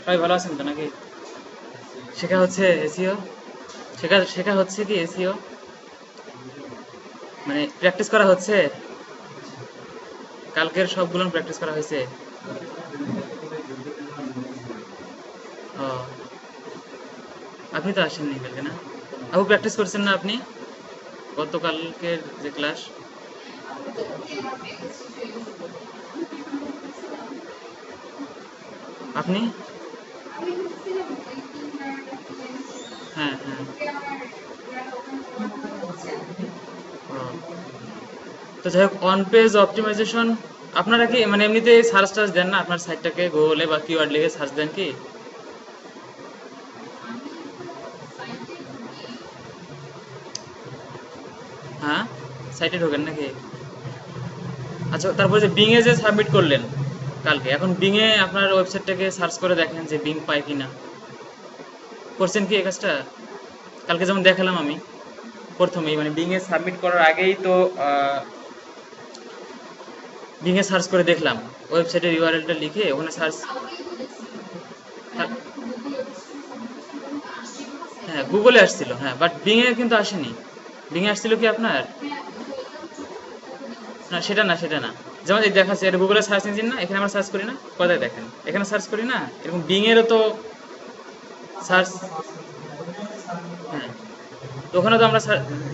সবাই ভালো আছেন তো নাকি? শেখা হচ্ছে এসিও? শেখা শেখা হচ্ছে কি এসিও? মানে প্র্যাকটিস করা হচ্ছে? কালকের সবগুলো প্র্যাকটিস করা হয়েছে? ও, আপনি তো আসেননি কালকে না? আপু প্র্যাকটিস করছেন না আপনি? গতকালকের যে ক্লাস? আপনি? হ্যাঁ হ্যাঁ। ও, তো যাই হোক, অন পেজ অপটিমাইজেশন আপনারা কি মানে এমনিতে সার্চ টার্চ দেন না আপনার সাইটটাকে গুগলে বা কিওয়ার্ড লিখে সার্চ দেন কি? হ্যাঁ, সাইটে ঢোকেন নাকি? আচ্ছা, তারপরে যে বিং এ যে সাবমিট করলেন কালকে, এখন বিং এ আপনার ওয়েবসাইটটাকে সার্চ করে দেখেন যে বিং পায় কিনা। করছেন কি এই কাজটা? কালকে যেমন দেখালাম আমি প্রথমেই, মানে বিং এ সাবমিট করার আগেই তো বিং এ সার্চ করে দেখলাম, ওয়েবসাইটের ইউআরএলটা লিখে ওখানে সার্চ। হ্যাঁ, গুগলে আসছিল, হ্যাঁ, বাট বিং এ কিন্তু আসেনি। বিং এ আসছিল কি আপনার? না, সেটা না, সেটা না। যেমন এই দেখাচ্ছে, এটা গুগলের সার্চ ইঞ্জিন না, এখানে আমরা সার্চ করি না, কোথায় দেখেন এখানে সার্চ করি না, এরকম বিং এরও তো সার্চ। হ্যাঁ, তো ওখানে তো আমরা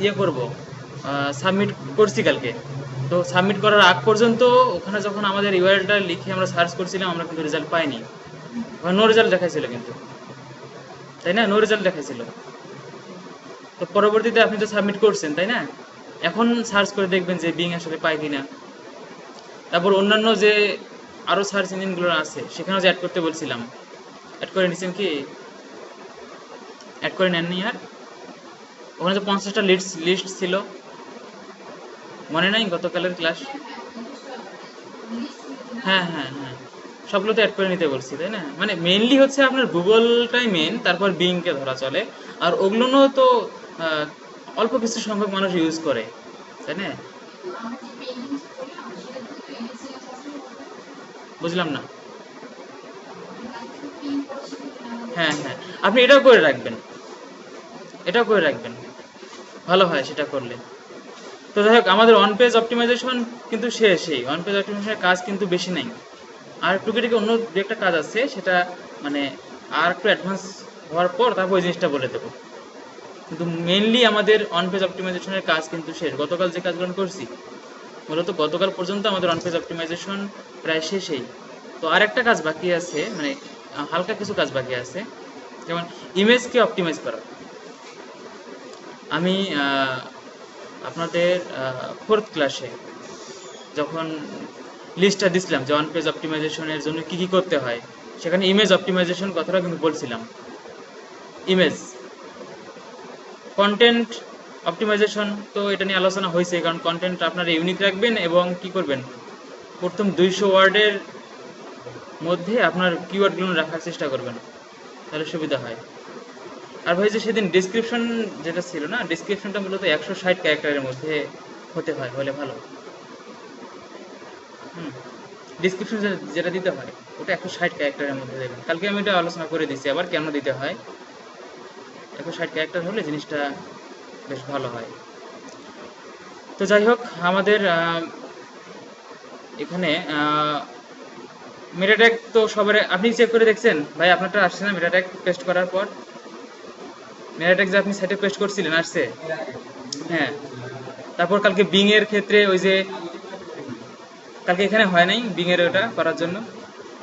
ইয়ে করব, সাবমিট করছি কালকে। তো সাবমিট করার আগ পর্যন্ত ওখানে যখন আমাদের ইউআরএলটা লিখে আমরা সার্চ করছিলাম, আমরা কিন্তু রেজাল্ট পাইনি। ওখানে নো রেজাল্ট দেখাইছিল কিন্তু, তাই না? নো রেজাল্ট দেখাইছিল। তো পরবর্তীতে আপনি তো সাবমিট করছেন, তাই না? এখন সার্চ করে দেখবেন যে বিং আসলে পায় কিনা। তারপর অন্যান্য যে আরো সার্চ ইঞ্জিনগুলো আছে সেখানেও যে অ্যাড করতে বলছিলাম, অ্যাড করে নিছেন কি? অ্যাড করে নেননি আর? ওখানে তো 50টা লিস্ট ছিল, মনে নাই গতকালের ক্লাস? হ্যাঁ হ্যাঁ হ্যাঁ, সবগুলো তো অ্যাড করে নিতে বলছি, তাই না? মানে মেইনলি হচ্ছে আপনার গুগলটাই মেন, তারপর বিংকে ধরা চলে। আর ওগুলো তো আহ, অল্প কিছু সংখ্যক মানুষ ইউজ করে, তাই না? বুঝলাম না। হ্যাঁ হ্যাঁ, আপনি এটাও করে রাখবেন, এটাও করে রাখবেন, ভালো হয় সেটা করলে। তো যাই হোক, আমাদের অন পেজ অপটিমাইজেশন কিন্তু শেষই, অন পেজ অপটিমাইজেশনের কাজ কিন্তু বেশি নাই। আর টুকিটাকি অন্য দু একটা কাজ আছে, সেটা মানে আর একটু অ্যাডভান্স হওয়ার পর তারপর ওই জিনিসটা বলে দেবো। কিন্তু মেইনলি আমাদের অন পেজ অপটিমাইজেশনের কাজ কিন্তু শেষ। গতকাল যে কাজগুলো করছি, মূলত গতকাল পর্যন্ত আমাদের অন পেজ অপটিমাইজেশন প্রায় শেষই। তো আর একটা কাজ বাকি আছে, মানে হালকা কিছু কাজ বাকি আছে, যেমন ইমেজকে অপটিমাইজ করা। আমি আপনাদের ফোর্থ ক্লাসে যখন লিস্টটা দিছিলাম যে অন পেজ অপটিমাইজেশনের জন্য কি কি করতে হয়, সেখানে ইমেজ অপটিমাইজেশন কথাটা কিন্তু বলছিলাম। ইমেজ কন্টেন্ট অপটিমাইজেশন তো এটা নিয়ে আলোচনা হয়েছে, কারণ কন্টেন্ট আপনারা ইউনিক রাখবেন এবং কি করবেন, প্রথম 200 ওয়ার্ডের মধ্যে আপনার কিওয়ার্ডগুলো রাখার চেষ্টা করবেন, তাহলে সুবিধা হয়। আর ভাই যে সেদিন ডিসক্রিপশন যেটা ছিল না, ডিসক্রিপশনটা মূলত 160 ক্যারেক্টারের মধ্যে হতে হয়, হলে ভালো। হুম, ডিসক্রিপশন যেটা দিতে হয় ওটা 160 ক্যারেক্টারের মধ্যে দেবেন। কালকে আমি এটা আলোচনা করে দিচ্ছি আবার কেন দিতে হয়। 160 ক্যারেক্টার হলে জিনিসটা বেশ ভালো হয়। তো যাই হোক, আমাদের এখানে মেটাট্যাগ তো সবার আপনি চেক করে দেখছেন ভাই? আপনারটা আসছে না মেটাট্যাগ পেস্ট করার পর? মেটাট্যাগ যে আপনি সাইটে পেস্ট করছিলেন আসছে? হ্যাঁ। তারপর কালকে বিং এর ক্ষেত্রে ওই যে কালকে এখানে হয় নাই বিং এর ওটা করার জন্য,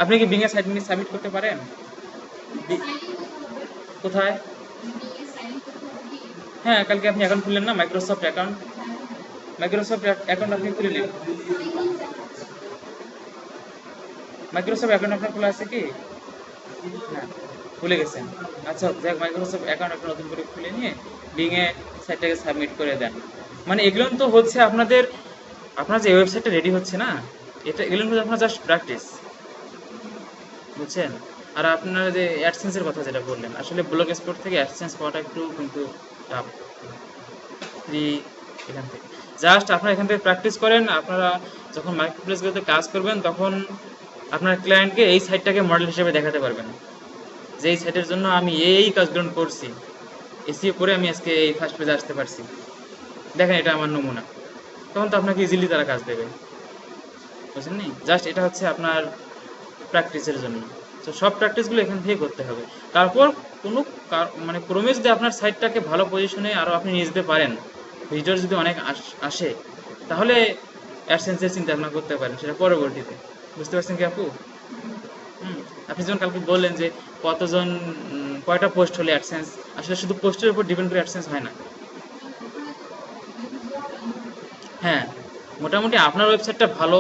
আপনি কি বিং এর সাইট নিয়ে সাবমিট করতে পারেন? কোথায়? হ্যাঁ, কালকে আপনি অ্যাকাউন্ট খুললেন না, মাইক্রোসফট অ্যাকাউন্ট। মাইক্রোসফট অ্যাকাউন্ট আপনি খুলে নিন। মাইক্রোসফট অ্যাকাউন্ট আপনার খোলা আছে কি? না, ভুলে গেছেন। আচ্ছা, যাক, মাইক্রোসফট অ্যাকাউন্ট একটা নতুন করে খুলে নিয়ে বিং এ সাইটটাকে সাবমিট করে দেন। মানে এগুলো তো হচ্ছে আপনাদের, আপনার যে ওয়েবসাইটটা রেডি হচ্ছে না, এটা এগুলো কিন্তু আপনার জাস্ট প্র্যাকটিস, বুঝছেন? আর আপনার যে অ্যাডসেন্সের কথা যেটা বললেন, আসলে ব্লগ স্পট থেকে অ্যাডসেন্স পাওয়াটা একটু কিন্তু টাফ। ফ্রি এখান থেকে জাস্ট আপনারা এখান থেকে প্র্যাকটিস করেন। আপনারা যখন মার্কেট প্লেসগুলোতে কাজ করবেন তখন আপনার ক্লায়েন্টকে এই সাইটটাকে মডেল হিসেবে দেখাতে পারবেন। যে এই সাইটের জন্য আমি এই কাজগুলো করছি, এসিও করে আমি আজকে এই ফার্স্ট পেজে আসতে পারছি, দেখেন এটা আমার নমুনা, তখন তো আপনাকে ইজিলি তারা কাজ দেবে, বুঝলেন নি? জাস্ট এটা হচ্ছে আপনার প্র্যাকটিসের জন্য। তো সব প্র্যাকটিসগুলো এখান থেকে করতে হবে। তারপর কোনো মানে ক্রমে যদি আপনার সাইটটাকে ভালো পজিশনে আরও আপনি নিয়ে যেতে পারেন, ভিডিওর যদি অনেক আসে, তাহলে অ্যাডসেন্সের চিন্তা ভাবনা করতে পারেন সেটা পরবর্তীতে। বুঝতে পারছেন কি আপু? হুম। আপনি যখন কালকে বললেন যে কতজন কয়টা পোস্ট হলে অ্যাডসেন্স, আসলে শুধু পোস্টের উপর ডিপেন্ড করে অ্যাডসেন্স হয় না। হ্যাঁ, মোটামুটি আপনার ওয়েবসাইটটা ভালো,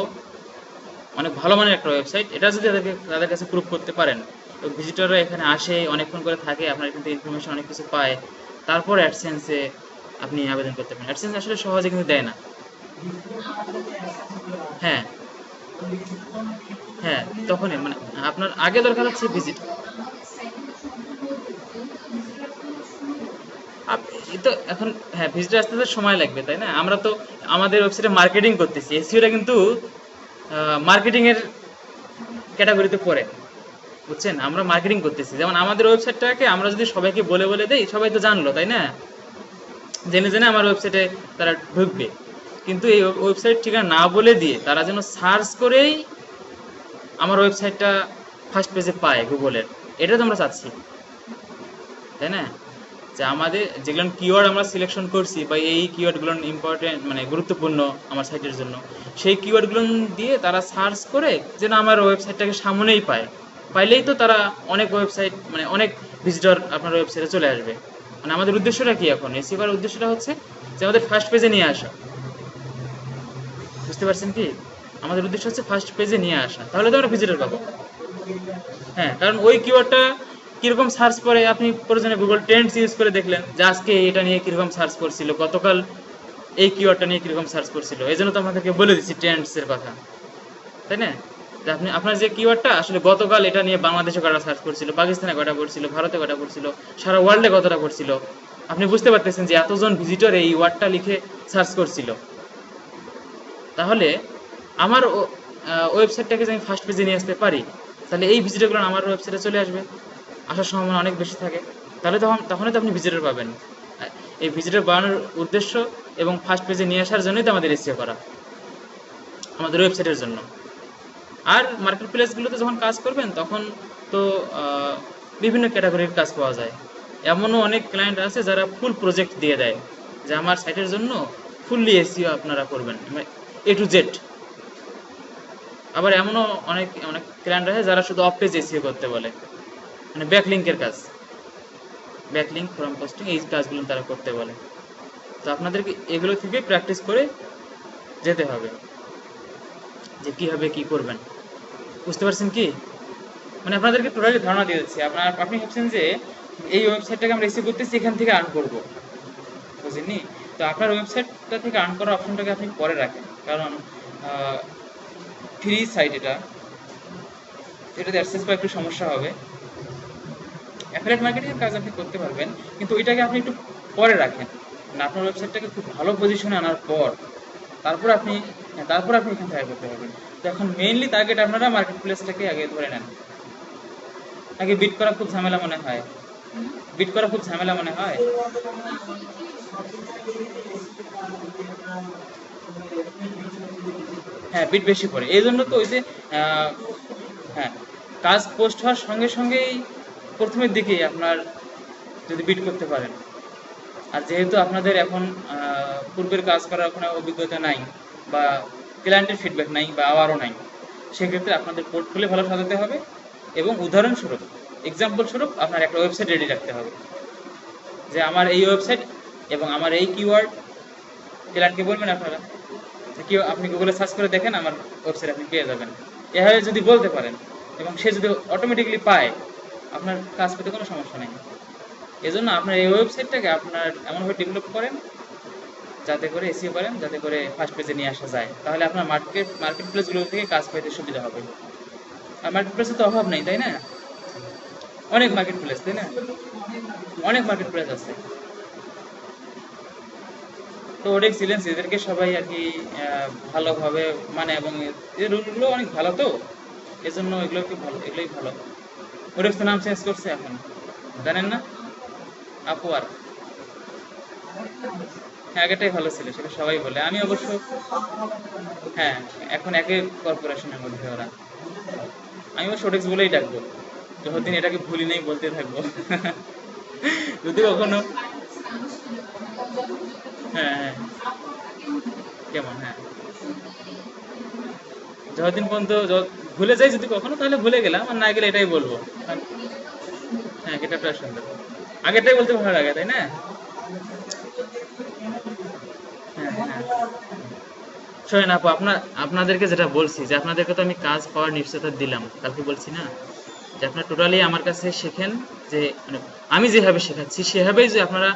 অনেক ভালো মানের একটা ওয়েবসাইট, এটা যদি তাদের কাছে প্রুভ করতে পারেন, ভিজিটররা এখানে আসে, অনেকক্ষণ করে থাকে, আপনার এখান থেকে ইনফরমেশন অনেক কিছু পায়, তারপর অ্যাডসেন্সে আপনি আবেদন করতে পারেন। অ্যাডসেন্স আসলে সহজে কিন্তু দেয় না। হ্যাঁ, হ্যাঁ, তখনই মানে আপনার আগে দরকার হচ্ছে ভিজিট। এই তো এখন, হ্যাঁ, ভিজিটর আসতে তো সময় লাগবে, তাই না? আমরা তো আমাদের ওয়েবসাইটে মার্কেটিং করতেছি, এসইওটা কিন্তু মার্কেটিং এর ক্যাটাগরিতে পড়ে, বুঝছেন? আমরা মার্কেটিং করতেছি, যেমন আমাদের ওয়েবসাইটটাকে আমরা যদি সবাইকে বলে বলে দেই, সবাই তো জানলো, তাই না? জেনে জেনে আমার ওয়েবসাইটে তারা ঢুকবে, কিন্তু এই ওয়েবসাইট ঠিকানা না বলে দিয়ে তারা যেন সার্চ করেই আমার ওয়েবসাইটটা ফার্স্ট পেজে পায় গুগলের, এটা তো আমরা চাচ্ছি, তাই না? যে আমাদের যেগুলো কিওয়ার্ড আমরা সিলেকশন করছি, বা এই কিওয়ার্ডগুলো ইম্পর্টেন্ট মানে গুরুত্বপূর্ণ আমার সাইটের জন্য, সেই কিওয়ার্ডগুলো দিয়ে তারা সার্চ করে যেন আমার ওয়েবসাইটটাকে সামনেই পায়, পাইলেই তো তারা অনেক ওয়েবসাইট মানে অনেক ভিজিটর আপনার ওয়েবসাইটে চলে আসবে। মানে আমাদের উদ্দেশ্যটা কি এখন, এসিও করার উদ্দেশ্যটা হচ্ছে যে আমাদের ফার্স্ট পেজে নিয়ে আসা, বুঝতে পারছেন কি? আমাদের উদ্দেশ্য হচ্ছে ফার্স্ট পেজে নিয়ে আসা, তাহলে তো আমরা ভিজিটর পাবো। হ্যাঁ, কারণ ওই কিওয়ার্ডটা কিরকম সার্চ করে আপনি প্রয়োজনে গুগল ট্রেন্ডস ইউজ করে দেখলেন যে আজকে এটা নিয়ে কিরকম সার্চ করছিল, গতকাল এই কিওয়ার্ডটা নিয়ে কিরকম সার্চ করছিল, এই জন্য তো আমাদেরকে বলে দিচ্ছি ট্রেন্ডস এর কথা, তাই না? যে আপনি আপনার যে কিওয়ার্ডটা আসলে গতকাল এটা নিয়ে বাংলাদেশে কটা সার্চ করছিল, পাকিস্তানে কটা করছিল, ভারতে কটা করছিল, সারা ওয়ার্ল্ডে কতটা করছিল, আপনি বুঝতে পারতেছেন যে এতজন ভিজিটর এই ওয়ার্ডটা লিখে সার্চ করছিল, তাহলে আমার ওয়েবসাইটটাকে যদি আমি ফার্স্ট পেজে নিয়ে আসতে পারি, তাহলে এই ভিজিটরগুলো আমার ওয়েবসাইটে চলে আসবে, আসার সম্ভাবনা অনেক বেশি থাকে। তাহলে তখনই তো আপনি ভিজিটর পাবেন। এই ভিজিটর বাড়ানোর উদ্দেশ্য এবং ফার্স্ট পেজে নিয়ে আসার জন্যই তো আমাদের এসইও করা, আমাদের ওয়েবসাইটের জন্য। আর মার্কেট প্লেসগুলোতে যখন কাজ করবেন তখন তো বিভিন্ন ক্যাটাগরির কাজ পাওয়া যায়। এমনও অনেক ক্লায়েন্ট আছে যারা ফুল প্রজেক্ট দিয়ে দেয় যে আমার সাইটের জন্য ফুললি এসইও আপনারা করবেন, এ টু জেড। আবার এমনও অনেক অনেক ক্লায়েন্ট আছে যারা শুধু অফ পেজ এসইও করতে বলে, মানে ব্যাকলিঙ্কের কাজ, ব্যাকলিঙ্ক ফরম পোস্টিং, এই কাজগুলো তারা করতে বলে। তো আপনাদেরকে এগুলো থেকে প্র্যাকটিস করে যেতে হবে যে কীভাবে কি করবেন, বুঝতে পারছেন কি? মানে আপনাদেরকে টোটালি ধারণা দিয়ে দিচ্ছি। আপনি ভাবছেন যে এই ওয়েবসাইটটাকে আমরা রিসিভ করতেছি, এখান থেকে আর্ন করবো, বুঝলেন? তো আপনার ওয়েবসাইটটা থেকে আর্ন করার অপশনটাকে আপনি পরে রাখেন, কারণ ফ্রি সাইট এটাতে অ্যাক্সেস পাওয়া একটু সমস্যা হবে। অ্যাফিলিয়েট মার্কেটিংয়ের কাজ আপনি করতে পারবেন, কিন্তু ওইটাকে আপনি একটু পরে রাখেন, মানে আপনার ওয়েবসাইটটাকে খুব ভালো পজিশনে আনার পর তারপর আপনি এখান থেকে করতে পারবেন। তো এখন মেইনলি টার্গেট আপনারা মার্কেট প্লেসটাকে আগে ধরে নেন। আগে বিট করা খুব ঝামেলা মনে হয়, বিট করা খুব ঝামেলা মনে হয়। হ্যাঁ, বিট বেশি পড়ে, এই জন্য তো ওই যে হ্যাঁ, কাজ পোস্ট হওয়ার সঙ্গে সঙ্গেই প্রথমের দিকেই আপনার যদি বিট করতে পারেন, আর যেহেতু আপনাদের এখন পূর্বের কাজ করার কোনো অভিজ্ঞতা নাই, বা ক্লায়েন্টের ফিডব্যাক নাই, বা আওয়ারও নাই, সেক্ষেত্রে আপনাদের পোর্টফোলিও ভালো সাজাতে হবে, এবং উদাহরণস্বরূপ এক্সাম্পল স্বরূপ আপনার একটা ওয়েবসাইট রেডি রাখতে হবে যে আমার এই ওয়েবসাইট এবং আমার এই কিওয়ার্ড, ক্লায়েন্টকে বলবেন আপনারা, আপনি গুগলে সার্চ করে দেখেন আমার ওয়েবসাইট আপনি পেয়ে যাবেন, এভাবে যদি বলতে পারেন এবং সে যদি অটোমেটিক্যালি পায়, আপনার কাজ পেতে কোনো সমস্যা নেই। এজন্য আপনার এই ওয়েবসাইটটাকে আপনার এমনভাবে ডেভেলপ করেন যাতে করে এসইও করেন, যাতে করে ফার্স্ট পেজে নিয়ে আসা যায়, তাহলে আপনার মার্কেট প্লেসগুলো থেকে কাজ পাইতে সুবিধা হবে। আর মার্কেট প্লেসে তো অভাব নেই, তাই না? অনেক মার্কেট প্লেস, তাই না? অনেক মার্কেট প্লেস আছে। তো ওডেক্স সিলেন্স এদেরকে সবাই আর কি ভালোভাবে মানে, এবং এর রুলগুলো অনেক ভালো, তো এজন্য এগুলোই ভালো। ওডেক্স নাম চেঞ্জ করছে এখন, জানেন না? আপওয়ার্ক। হ্যাঁ, আগেরটাই ভালো ছিল, সেটা সবাই বলে, আমি অবশ্য। হ্যাঁ, এখন একই কর্পোরেশনের মধ্যে ওরা। আমি অবশ্য ওডেক্স বলেই ডাকবো, যতদিন এটাকে ভুলি নেই বলতে থাকবো। যদি কখনো। হ্যাঁ হ্যাঁ, কেমন, হ্যাঁ, যতদিন পর্যন্ত ভুলে যাই যদি কখনো, তাহলে ভুলে গেলাম, আর না গেলে এটাই বলবো। হ্যাঁ, এটা সুন্দর, আগেরটাই বলতে ভালো লাগে, তাই না? হ্যাঁ হ্যাঁ। শোনেন আপু, আপনাদেরকে যেটা বলছি, যে আপনাদেরকে তো আমি কাজ পাওয়ার নিশ্চয়তা দিলাম, কালকে বলছি না, যে আপনারা টোটালি আমার কাছে শেখেন, যে মানে আমি যেভাবে শেখাচ্ছি সেভাবেই যে আপনারা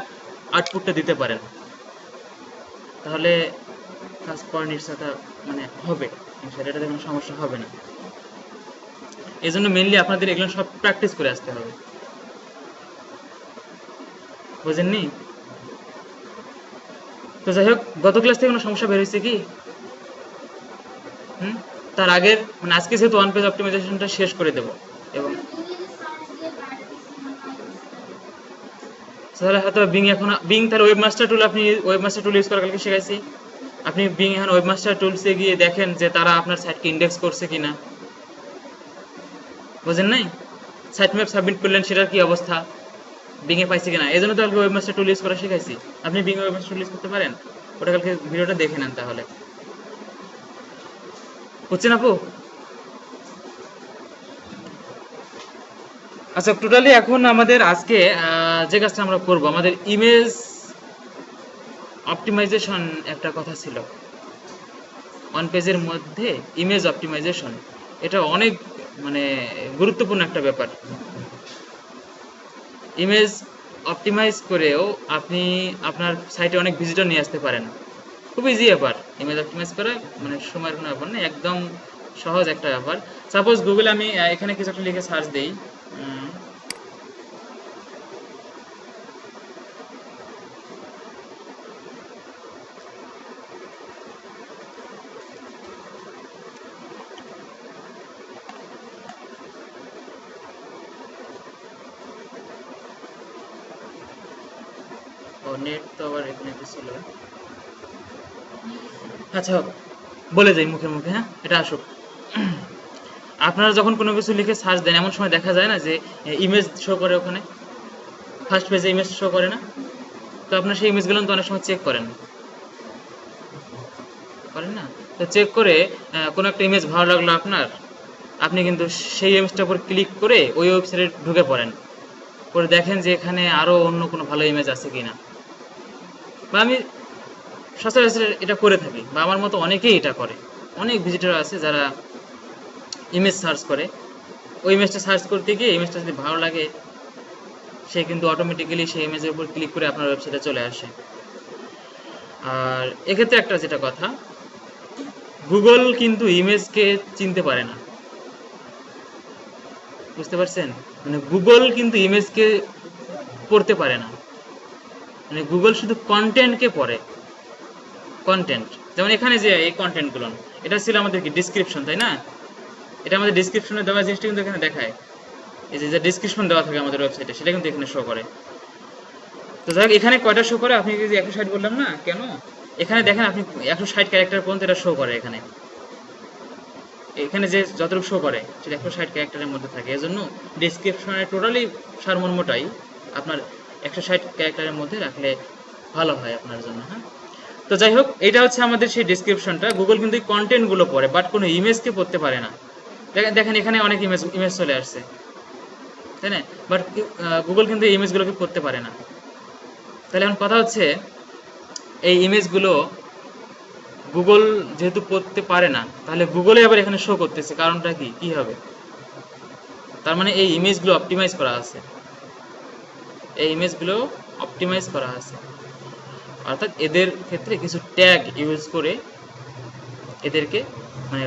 আউটপুটটা দিতে পারেন, তাহলে কাজ পাওয়ার নিশ্চয়তা মানে হবে, ইনশাআল্লাহ, এটাতে কোনো সমস্যা হবে না। এই জন্য মেনলি আপনাদের এগুলো সব প্র্যাকটিস করে আসতে হবে, বুঝেননি? তো যাই হোক, গত ক্লাস থেকে কোনো সমস্যা বের হয়েছে কি? হুম। তার আগের মানে আজকে যেহেতু ওয়ান পেজ অপটিমাইজেশনটা শেষ করে দেব, এবং তাহলে হয়তো বিং তার ওয়েবমাস্টার টুল, আপনি ওয়েবমাস্টার টুল ইউজ করা কালকে শেখাইছি, আপনি বিং এখন ওয়েবমাস্টার টুলসে গিয়ে দেখেন যে তারা আপনার সাইটকে ইন্ডেক্স করছে কিনা, বুঝেন নাই? সাইট ম্যাপ সাবমিট করলেন, সেটার কি অবস্থা, বিং এ পাইছে কিনা, এই জন্য তো কালকে ওয়েবমাস্টার টুল ইউজ করা শেখাইছি। আপনি বিং ওয়েবমাস্টার টুল ইউজ করতে পারেন, ওটা কালকে ভিডিওটা দেখে নেন তাহলে, বুঝছেন আপু? আচ্ছা, টোটালি এখন আমাদের আজকে যে কাজটা আমরা করব, আমাদের ইমেজ অপটিমাইজেশন একটা কথা ছিল ওয়ান পেজের মধ্যে, ইমেজ অপটিমাইজেশন, এটা অনেক মানে গুরুত্বপূর্ণ একটা ব্যাপার। ইমেজ অপটিমাইজ করেও আপনি আপনার সাইটে অনেক ভিজিটর নিয়ে আসতে পারেন, খুব ইজি ব্যাপার ইমেজ অপটিমাইজ করা, মানে সময়ের কোনো ব্যাপার নেই, একদম সহজ একটা ব্যাপার। সাপোজ গুগলে আমি এখানে কিছু একটা লিখে সার্চ দিই, ও নেট তো আবার এখানে একটা ছিল। আচ্ছা, বলে যাই মুখে মুখে, হ্যাঁ, এটা আসুক। আপনারা যখন কোনো কিছু লিখে সার্চ দেন, এমন সময় দেখা যায় না যে ইমেজ শো করে, ওখানে ফার্স্ট পেজে ইমেজ শো করে না? তো আপনার সেই ইমেজগুলো তো অনেক সময় চেক করেন, করেন না? তো চেক করে কোনো একটা ইমেজ ভালো লাগলো আপনার, আপনি কিন্তু সেই ইমেজটার উপর ক্লিক করে ওই ওয়েবসাইটে ঢুকে পড়েন, করে দেখেন যে এখানে আরো অন্য কোনো ভালো ইমেজ আছে কিনা। বা আমি সচরাচর এটা করে থাকি, বা আমার মতো অনেকেই এটা করে, অনেক ভিজিটর আছে যারা ইমেজ সার্চ করে, ওই ইমেজটা সার্চ করতে গিয়ে ইমেজটা যদি ভালো লাগে, সে কিন্তু অটোমেটিক্যালি সেই ইমেজের উপর ক্লিক করে আপনার ওয়েবসাইটে চলে আসে। আর এক্ষেত্রে একটা যেটা কথা, গুগল কিন্তু ইমেজকে চিনতে পারে না, বুঝতে পারছেন? মানে গুগল কিন্তু ইমেজকে পড়তে পারে না, মানে গুগল শুধু কন্টেন্টকে পড়ে, কন্টেন্ট। যেমন এখানে যে এই কন্টেন্টগুলো, এটা ছিল আমাদের কি ডিসক্রিপশন, তাই না? এটা আমাদের ডিসক্রিপশনে দেওয়া জিনিসটা কিন্তু এখানে দেখায়, এই যে ডিসক্রিপশন দেওয়া থাকে আমাদের ওয়েবসাইটে, সেটা কিন্তু এখানে শো করে। তো যাই হোক, এখানে কয়টা শো করে, আপনি যদি 160 বললাম না কেন, এখানে দেখেন আপনি 160 ক্যারেক্টার পর্যন্ত এটা শো করে, এখানে এখানে যে যতটুকু শো করে সেটা 160 ক্যারেক্টারের মধ্যে থাকে, এজন্য ডিসক্রিপশনের টোটালি সারমর্মটাই আপনার 160 ক্যারেক্টারের মধ্যে রাখলে ভালো হয় আপনার জন্য, হ্যাঁ। তো যাই হোক, এটা হচ্ছে আমাদের সেই ডিসক্রিপশনটা। গুগল কিন্তু এই কন্টেন্টগুলো পড়ে, বাট কোনো ইমেজকে পড়তে পারে না। দেখেন এখানে অনেক ইমেজ চলে আসছে, তাই না? বাট গুগল কিন্তু এই ইমেজগুলোকে পড়তে পারে না। তাহলে এখন কথা হচ্ছে, এই ইমেজগুলো গুগল যেহেতু পড়তে পারে না, তাহলে গুগলে আবার এখানে শো করতেছে, কারণটা কি কি হবে? তার মানে এই ইমেজগুলো অপটিমাইজ করা আছে, এই ইমেজগুলো অপটিমাইজ করা আছে, অর্থাৎ এদের ক্ষেত্রে কিছু ট্যাগ ইউজ করে এদেরকে মানে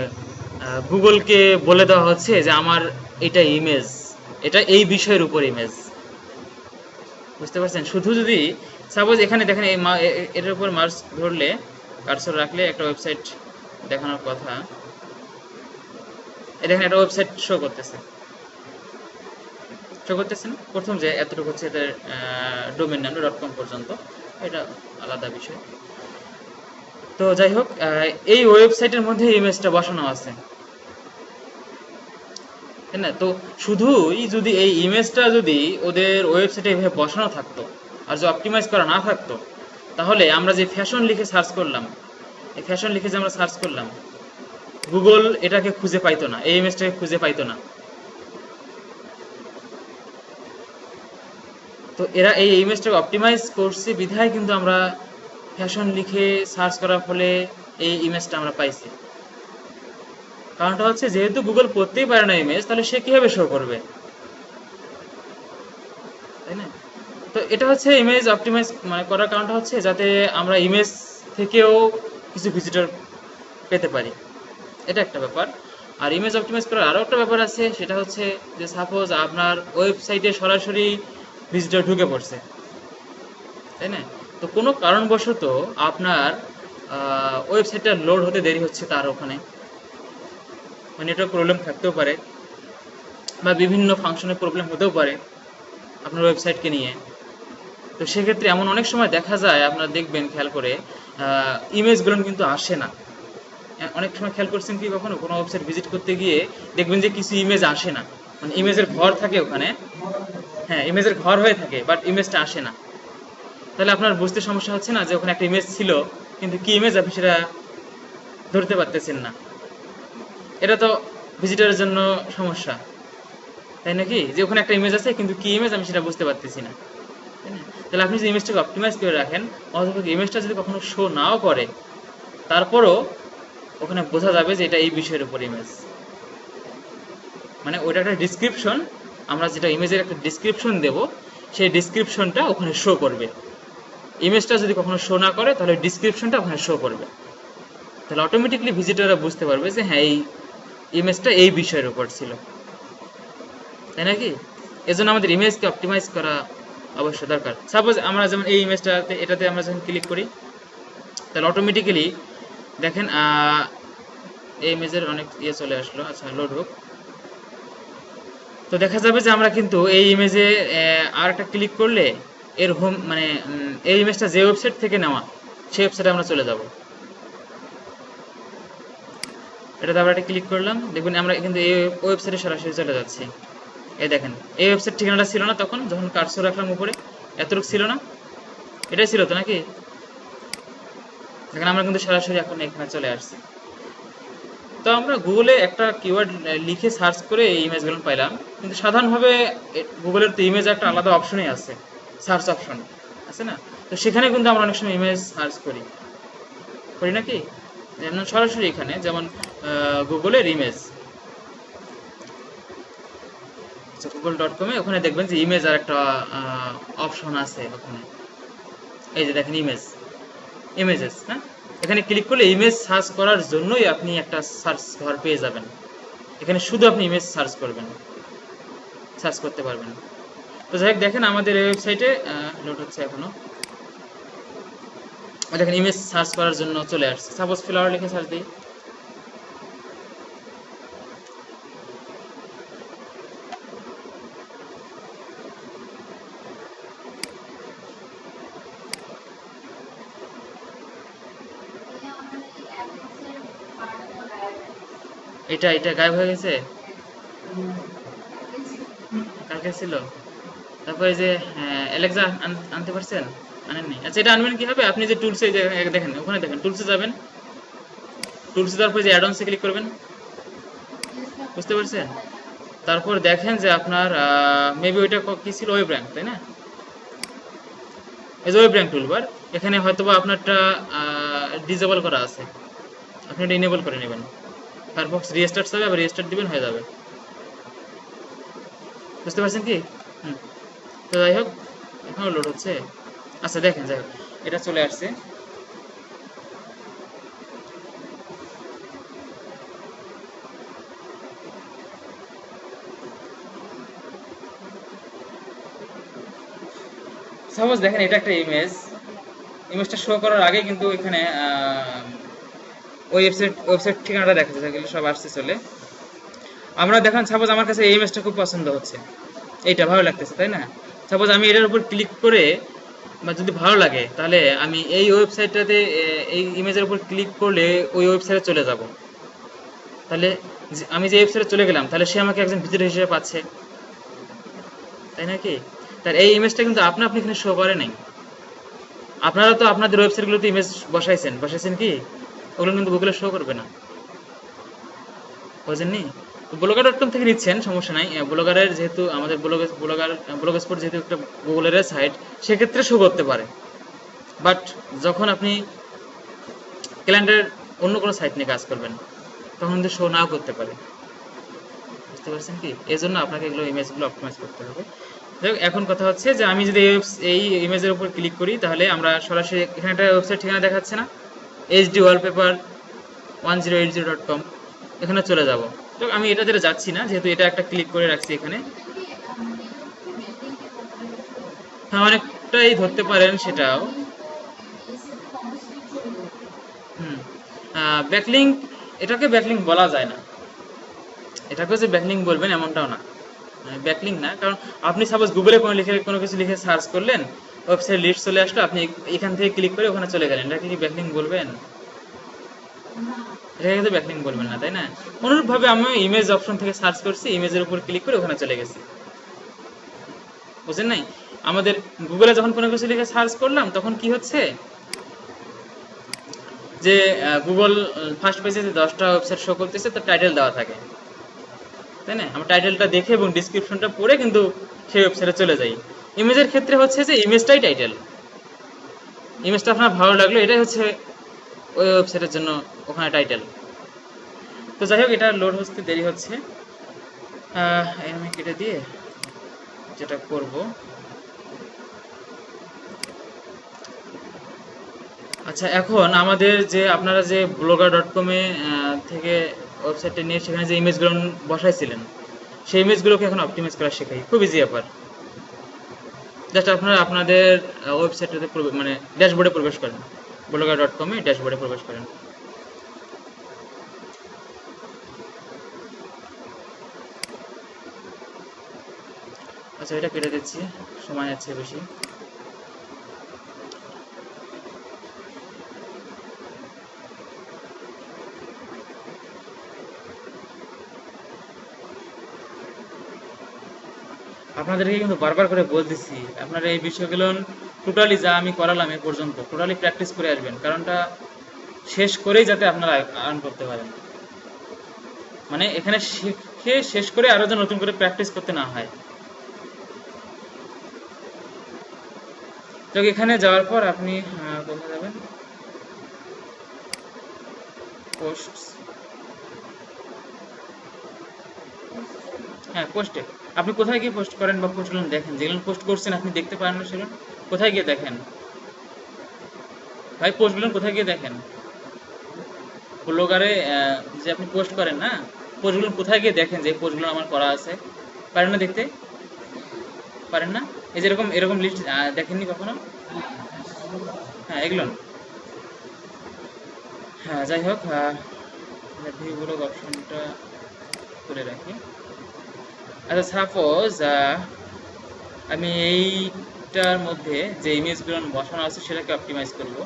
গুগলকে বলে দেওয়া হচ্ছে যে আমার এটা ইমেজ, এটা এই বিষয়ের উপর ইমেজ, বুঝতে পারছেন? শুধু যদি সাপোজ এখানে দেখেন এটার উপর মার্স ধরলে, কার্সর রাখলে একটা ওয়েবসাইট দেখানোর কথা, দেখেন একটা ওয়েবসাইট শো করতেছে, শো করতেছে না? প্রথম যে এতটুকু হচ্ছে এদের ডোমেন নাম .com পর্যন্ত, এটা আলাদা বিষয়। তো যাই হোক, এই ওয়েবসাইটের মধ্যে ইমেজটা বসানো আছে, তাই না? তো শুধুই যদি এই ইমেজটা যদি ওদের ওয়েবসাইটে এভাবে বসানো থাকতো আর যদি অপটিমাইজ করা না থাকতো, তাহলে আমরা যে ফ্যাশন লিখে সার্চ করলাম, এই ফ্যাশন লিখে যে আমরা সার্চ করলাম, গুগল এটাকে খুঁজে পাইতো না, এই ইমেজটাকে খুঁজে পাইতো না। তো এরা এই ইমেজটাকে অপটিমাইজ করছে বিধায় কিন্তু আমরা ফ্যাশন লিখে সার্চ করার ফলে এই ইমেজটা আমরা পাইছি। কারণটা হচ্ছে যেহেতু গুগল পড়তেই পারে না ইমেজ, তাহলে সে কিভাবে শো করবে, তাই না? তো এটা হচ্ছে ইমেজ অপটিমাইজ মানে করার কারণটা হচ্ছে যাতে আমরা ইমেজ থেকেও কিছু ভিজিটর পেতে পারি, এটা একটা ব্যাপার। আর ইমেজ অপটিমাইজ করার আরও একটা ব্যাপার আছে, সেটা হচ্ছে যে সাপোজ আপনার ওয়েবসাইটে সরাসরি ভিজিটর ঢুকে পড়ছে, তাই না? তো কোনো কারণবশত আপনার ওয়েবসাইটটা লোড হতে দেরি হচ্ছে, তার ওখানে মানে নেটওয়ার্ক প্রবলেম থাকতেও পারে বা বিভিন্ন ফাংশনের প্রবলেম হতেও পারে আপনার ওয়েবসাইটকে নিয়ে। তো সেক্ষেত্রে এমন অনেক সময় দেখা যায়, আপনারা দেখবেন খেয়াল করে, ইমেজগুলো কিন্তু আসে না। অনেক সময় খেয়াল করছেন কি, কখনো কোনো ওয়েবসাইট ভিজিট করতে গিয়ে দেখবেন যে কিছু ইমেজ আসে না, মানে ইমেজের ঘর থাকে ওখানে, হ্যাঁ ইমেজের ঘর হয়ে থাকে, বাট ইমেজটা আসে না। তাহলে আপনার বুঝতে সমস্যা হচ্ছে না যে ওখানে একটা ইমেজ ছিল, কিন্তু কি ইমেজ আপনি সেটা ধরতে পারতেছেন না। এটা তো ভিজিটরের জন্য সমস্যা, তাই নাকি? যে ওখানে একটা ইমেজ আছে কিন্তু কি ইমেজ আমি সেটা বুঝতে পারতেছি না, তাই না? তাহলে আপনি যদি ইমেজটাকে অপটিমাইজ করে রাখেন, অথবা ইমেজটা যদি কখনো শো নাও করে, তারপরও ওখানে বোঝা যাবে যে এটা এই বিষয়ের উপর ইমেজ, মানে ওইটা একটা ডিসক্রিপশন, আমরা যেটা ইমেজের একটা ডিসক্রিপশন দেব, সেই ডিসক্রিপশনটা ওখানে শো করবে। ইমেজটা যদি কখনো শো না করে, তাহলে ডিসক্রিপশনটা ওখানে শো করবে। তাহলে অটোমেটিকলি ভিজিটররা বুঝতে পারবে যে হ্যাঁ এই ইমেজটা এই বিষয়ের উপর ছিল, তাই নাকি? এজন্য আমাদের ইমেজকে অপটিমাইজ করা অবশ্যই দরকার। সাপোজ আমরা যেমন এই ইমেজটাতে, এটাতে আমরা যখন ক্লিক করি, তাহলে অটোমেটিক্যালি দেখেন এই ইমেজের অনেক ইয়ে চলে আসলো। আচ্ছা, লোড হোক। তো দেখা যাবে যে আমরা কিন্তু এই ইমেজে আর একটা ক্লিক করলে এর হোম মানে এই ইমেজটা যে ওয়েবসাইট থেকে নেওয়া, সেই ওয়েবসাইটে আমরা চলে যাব। এটাতে আবার একটা ক্লিক করলাম, দেখবেন আমরা কিন্তু এই ওয়েবসাইটে সরাসরি চলে যাচ্ছি। এই দেখেন, এই ওয়েবসাইট ঠিকানাটা ছিল না তখন যখন কার্সর রাখলাম উপরে, এতটুকু ছিল না, এটাই ছিল তো নাকি? দেখেন আমরা কিন্তু সরাসরি এখন এখানে চলে আসছি। তো আমরা গুগলে একটা কিওয়ার্ড লিখে সার্চ করে এই ইমেজগুলো পাইলাম, কিন্তু সাধারণভাবে গুগলের তো ইমেজ একটা আলাদা অপশনই আছে, সার্চ অপশন আছে না? তো সেখানে কিন্তু আমরা অনেক সময় ইমেজ সার্চ করি, করি নাকি? যেমন সরাসরি এখানে যেমন গুগলের ইমেজ, google.com-এ ওখানে দেখবেন যে ইমেজ আর একটা অপশন আছে ওখানে, এই যে দেখেন ইমেজ, ইমেজেস, হ্যাঁ? এখানে ক্লিক করলে ইমেজ সার্চ করার জন্যই আপনি একটা সার্চ ঘর পেয়ে যাবেন। এখানে শুধু আপনি ইমেজ সার্চ করবেন, সার্চ করতে পারবেন। তো যাই হোক, দেখেন আমাদের ওয়েবসাইটে লোড হচ্ছে এখনো, দেখেন ইমেজ সার্চ করার জন্য চলে আসছে। সাপোজ ফ্লাওয়ার লিখে সার্চ দিই, এটা এটা গায়েব হয়ে গেছে, কালকে ছিল। তারপরে যে অ্যালেক্সা আনতে পারছেন, আনেননি? আচ্ছা, এটা আনবেন কিভাবে? আপনি যে টুলসে দেখেন, ওখানে দেখেন টুলসে যাবেন, টুলসে তারপরে যে অ্যাডঅনসে ক্লিক করবেন, বুঝতে পারছেন? তারপর দেখেন যে আপনার মেবি ওইটা কি ছিল, ওয়েব র্যাঙ্ক, তাই না? এই যে ওয়েব র্যাঙ্ক টুলবার, এখানে হয়তোবা আপনারটা ডিসেবল করা আছে, আপনি এটা ইনেবল করে নেবেন। ফায়ারফক্স রিস্টার্ট হবে, আবার রিস্টার্ট দিবেন, হয়ে যাবে। বুঝতে পারছেন কি? তো যাই হোক, এখনো লোড হচ্ছে। আচ্ছা দেখেন, যাই হোক এটা চলে আসছে। সাপোজ দেখেন এটা একটা ইমেজ, ইমেজটা শো করার আগে কিন্তু এখানে ওয়েবসাইট ঠিকানাটা দেখা যাচ্ছে, সব আসছে চলে। আমরা দেখেন সাপোজ আমার কাছে এই ইমেজটা খুব পছন্দ হচ্ছে, এইটা ভালো লাগতেছে, তাই না? সাপোজ আমি এটার উপর ক্লিক করে, বা যদি ভালো লাগে তাহলে আমি এই ওয়েবসাইটটাতে এই ইমেজের উপর ক্লিক করলে ওই ওয়েবসাইটে চলে যাব। তাহলে আমি যে ওয়েবসাইটে চলে গেলাম, তাহলে সে আমাকে একজন ভিজিটর হিসেবে পাচ্ছে, তাই নাকি? তার এই ইমেজটা কিন্তু আপনি এখানে শো করে নাই। আপনারা তো আপনাদের ওয়েবসাইটগুলোতে ইমেজ বসাইছেন কি? ওগুলো কিন্তু গুগলে শো করবে না, বুঝেননি? ব্লগার ডট কম থেকে নিচ্ছেন, সমস্যা নাই। ব্লগারের যেহেতু আমাদের ব্লগ স্পট যেহেতু একটা গুগলের সাইট, সেক্ষেত্রে শো করতে পারে। বাট যখন আপনি ক্লায়েন্টের অন্য কোনো সাইট নিয়ে কাজ করবেন, তখন কিন্তু শো নাও করতে পারে, বুঝতে পারছেন কি? এই জন্য আপনাকে এগুলো ইমেজগুলো অপটিমাইজ করতে হবে। এখন কথা হচ্ছে যে আমি যদি এই ইমেজের উপর ক্লিক করি, তাহলে আমরা সরাসরি এখানে একটা ওয়েবসাইট ঠিকানা দেখাচ্ছে না, hdwallpaper1080.com, এখানে চলে যাব। তো আমি এটাতে যাচ্ছি না, যেহেতু এটা একটা ক্লিক করে রাখছি এখানে। হ্যাঁ, অনেকটাই ধরতে পারেন সেটাও। হুম, ব্যাকলিঙ্ক, এটাকে ব্যাকলিঙ্ক বলা যায় না। এটাকে যে ব্যাকলিঙ্ক বলবেন এমনটাও না, ব্যাকলিঙ্ক না। কারণ আপনি সাপোজ গুগলে কোনো কিছু লিখে সার্চ করলেন, ওয়েবসাইট লিস্ট চলে আসলো, আপনি এখান থেকে ক্লিক করে ওখানে চলে গেলেন, এটাকে কি ব্যাকলিঙ্ক বলবেন? এটাকে কিন্তু ব্যাকলিঙ্ক বলবেন না, তাই না? অনুরূপভাবে আমি ইমেজ অপশন থেকে সার্চ করছি, ইমেজের উপর ক্লিক করে ওখানে চলে গেছি, বুঝেন নাই? আমাদের গুগলে যখন কোনো কিছু লিখে সার্চ করলাম, তখন কি হচ্ছে যে গুগল ফার্স্ট পেজে 10টা ওয়েবসাইট শো করতেছে, তার টাইটেল দেওয়া থাকে, তাই না? আমরা টাইটেলটা দেখে এবং ডিসক্রিপশনটা পড়ে কিন্তু সেই ওয়েবসাইটে চলে যাই। ইমেজের ক্ষেত্রে হচ্ছে যে ইমেজটাই টাইটেল, ইমেজটা আপনার ভালো লাগলো, এটাই হচ্ছে ওই ওয়েবসাইটের জন্য ওখানে টাইটেল। তো যাই হোক, এটা লোড হতে দেরি হচ্ছে, আমি কেটে দিয়ে যেটা করব, আচ্ছা এখন আমাদের যে আপনারা যে ব্লগার ডট কমে থেকে ওয়েবসাইটটা নিয়ে সেখানে যে ইমেজগুলো বসাইছিলেন, সেই ইমেজগুলোকে এখন অপটিমাইজ করা শেখাই, খুব ইজি ব্যাপার। জাস্ট আপনারা আপনাদের ওয়েবসাইটটাতে মানে ড্যাশবোর্ডে প্রবেশ করেন, ব্লগার ডট কমে ড্যাশবোর্ডে প্রবেশ করেন। আচ্ছা, এটা কেটে দিচ্ছি, সময় আছে বেশি। আপনাদেরকে কিন্তু বারবার করে বলতেছি, আপনারা এই বিষয়গুলো টোটালি যা আমি করালাম এ পর্যন্ত টোটালি প্র্যাকটিস করে আসবেন, কারণটা শেষ করেই যাতে আপনারা আর্ন করতে পারেন। মানে এখানে শিখে শেষ করে আরো যেন নতুন করে প্র্যাকটিস করতে না হয়। তো এখানে যাওয়ার পর আপনি কোথায় যাবেন, পোস্ট, হ্যাঁ পোস্টে। আপনি কোথায় গিয়ে পোস্ট করেন বা পোস্টগুলো দেখেন, যেগুলো পোস্ট করছেন আপনি দেখতে পারেন না, সেগুলো কোথায় গিয়ে দেখেন ভাই? পোস্টগুলো কোথায় গিয়ে দেখেন? ব্লগারে যে আপনি পোস্ট করেন না, পোস্টগুলো কোথায় গিয়ে দেখেন যে পোস্টগুলো আমার করা আছে? পারেন না দেখতে? পারেন না? এই যে এরকম এরকম লিস্ট দেখেননি কখনো? হ্যাঁ, এগুলো। হ্যাঁ, যাই হোক, ভিউ ব্লগ অপশনটা করে রাখি। আচ্ছা, সাপোজ আমি এইটার মধ্যে যে ইমেজগুলো বসানো আছে সেটাকে অপটিমাইজ করব।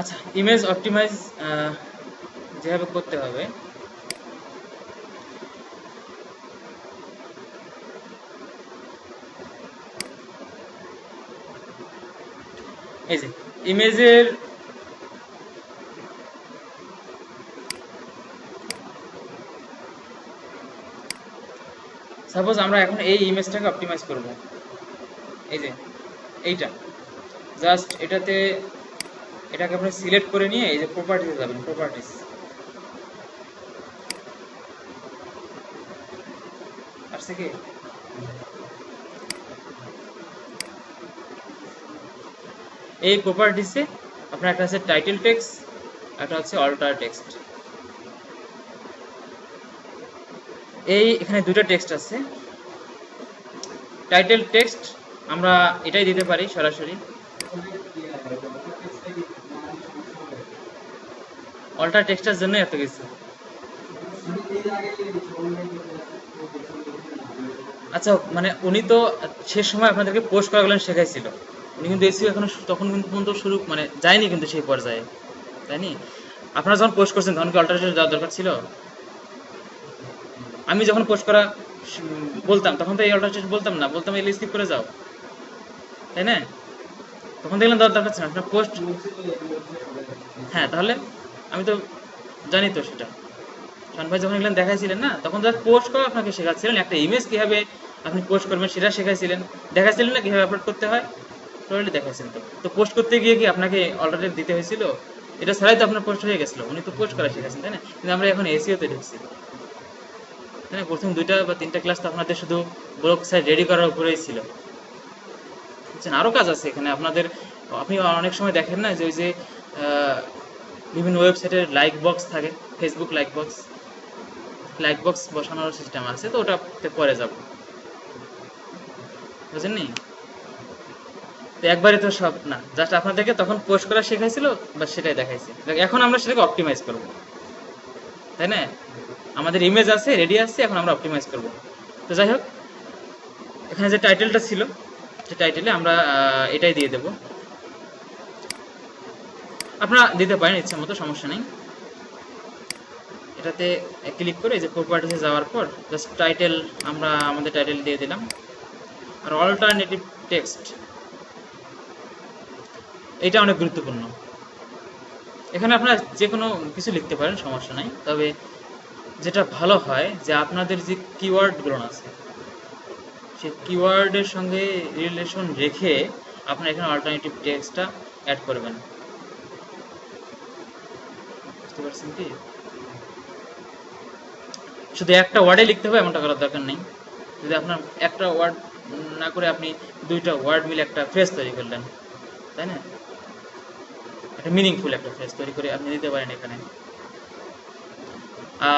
আচ্ছা, ইমেজ অপটিমাইজ যেভাবে করতে হবে, এই যে ইমেজের সাপোজ আমরা এখন এই ইমেজটাকে অপটিমাইজ করব, এই যে এইটা, জাস্ট এটাকে আপনি সিলেক্ট করে নিয়ে এই যে প্রপার্টিসে যাবেন, প্রপার্টিস, আসছে কি? এই প্রপার্টিসে আপনার একটা আছে টাইটেল টেক্সট, একটা হচ্ছে অল্টার টেক্সট। এই এখানে দুটো টেক্সট আছে। টাইটেল টেক্সট আমরা এটাই দিতে পারি সরাসরি। অল্টার টেক্সটের জন্য এত কিছু। আচ্ছা মানে উনি তো শেষ সময় আপনাদেরকে পোস্ট করাগুলো শেখাইছিল, উনি কিন্তু এসিও এখনো তখন কিন্তু পর্যন্ত শুরু মানে যায়নি কিন্তু সেই পর্যায়ে, তাইনি? আপনারা যখন পোস্ট করছেন তখন কি অল্টারনেটিভ যাওয়ার দরকার ছিল? আমি যখন পোস্ট করা বলতাম তখন তো এই অল্টারনেটিভ বলতাম না, বলতাম এল স্কিপ করে যাও, তাই না? তখন দেখলেন দেওয়ার দরকার ছিল না, আপনার পোস্ট। হ্যাঁ তাহলে আমি তো জানি তো সেটা। শান ভাই যখন এগুলো দেখাইছিলেন না, তখন যা পোস্ট করা আপনাকে শেখাচ্ছিলেন, একটা ইমেজ কিভাবে আপনি পোস্ট করবেন সেটা শেখাইছিলেন, দেখাইছিলেন না কিভাবে আপলোড করতে হয়, টোটালি দেখাইছেন। তো তো পোস্ট করতে গিয়ে কি আপনাকে অল্টারনেটিভ দিতে হয়েছিল? এটা ছাড়াই তো আপনার পোস্ট হয়ে গেছিল, উনি তো পোস্ট করা শিখেছেন, তাই না? কিন্তু আমরা এখন এসিও তে ঢুকছি, তাই না? প্রথম 2টা বা 3টা ক্লাস তো আপনাদের শুধু ব্লগ সাইট রেডি করার উপরেই ছিল, বুঝছেন? আরও কাজ আছে এখানে আপনাদের। আপনি অনেক সময় দেখেন না যে ওই যে বিভিন্ন ওয়েবসাইটের লাইক বক্স থাকে, Facebook like box, like box বসানোর সিস্টেম আছে, তো ওটাতে পরে যাব, বুঝলেন নি? তো একবারে তো সব না, জাস্ট আপনাদেরকে তখন পোস্ট করা শেখাইছিল বা সেটাই দেখাইছে। এখন আমরা সেটাকে অপটিমাইজ করব, তাই না? আমাদের ইমেজ আছে, রেডি আছে, এখন আমরা অপটিমাইজ করব। তো যাই হোক, এখানে যে টাইটেলটা ছিল, সেই টাইটেলে আমরা এটাই দিয়ে দেব। আপনারা দিতে পারেন ইচ্ছা মতো, সমস্যা নেই। এটাতে ক্লিক করে এই যে প্রপার্টিসে যাওয়ার পর জাস্ট টাইটেল, আমরা আমাদের টাইটেল দিয়ে দিলাম। আর অল্টারনেটিভ টেক্সট, এটা অনেক গুরুত্বপূর্ণ। এখানে আপনারা যে কোনো কিছু লিখতে পারেন, সমস্যা নাই। তবে যেটা ভালো হয় যে আপনাদের যে কিওয়ার্ডগুলো আছে সেই কিওয়ার্ডের সঙ্গে রিলেশন রেখে আপনারা এখানে অল্টারনেটিভ টেক্সটটা অ্যাড করবেন, বুঝতে পারছেন কি? শুধু একটা ওয়ার্ডে লিখতে হবে এমনটা করার দরকার নেই। যদি আপনার একটা ওয়ার্ড না করে আপনি 2টা ওয়ার্ড মিলে একটা ফ্রেজ তৈরি করলেন, তাই না? একটা মিনিংফুল একটা ফ্রেজ তৈরি করে আপনি দিতে পারেন এখানে।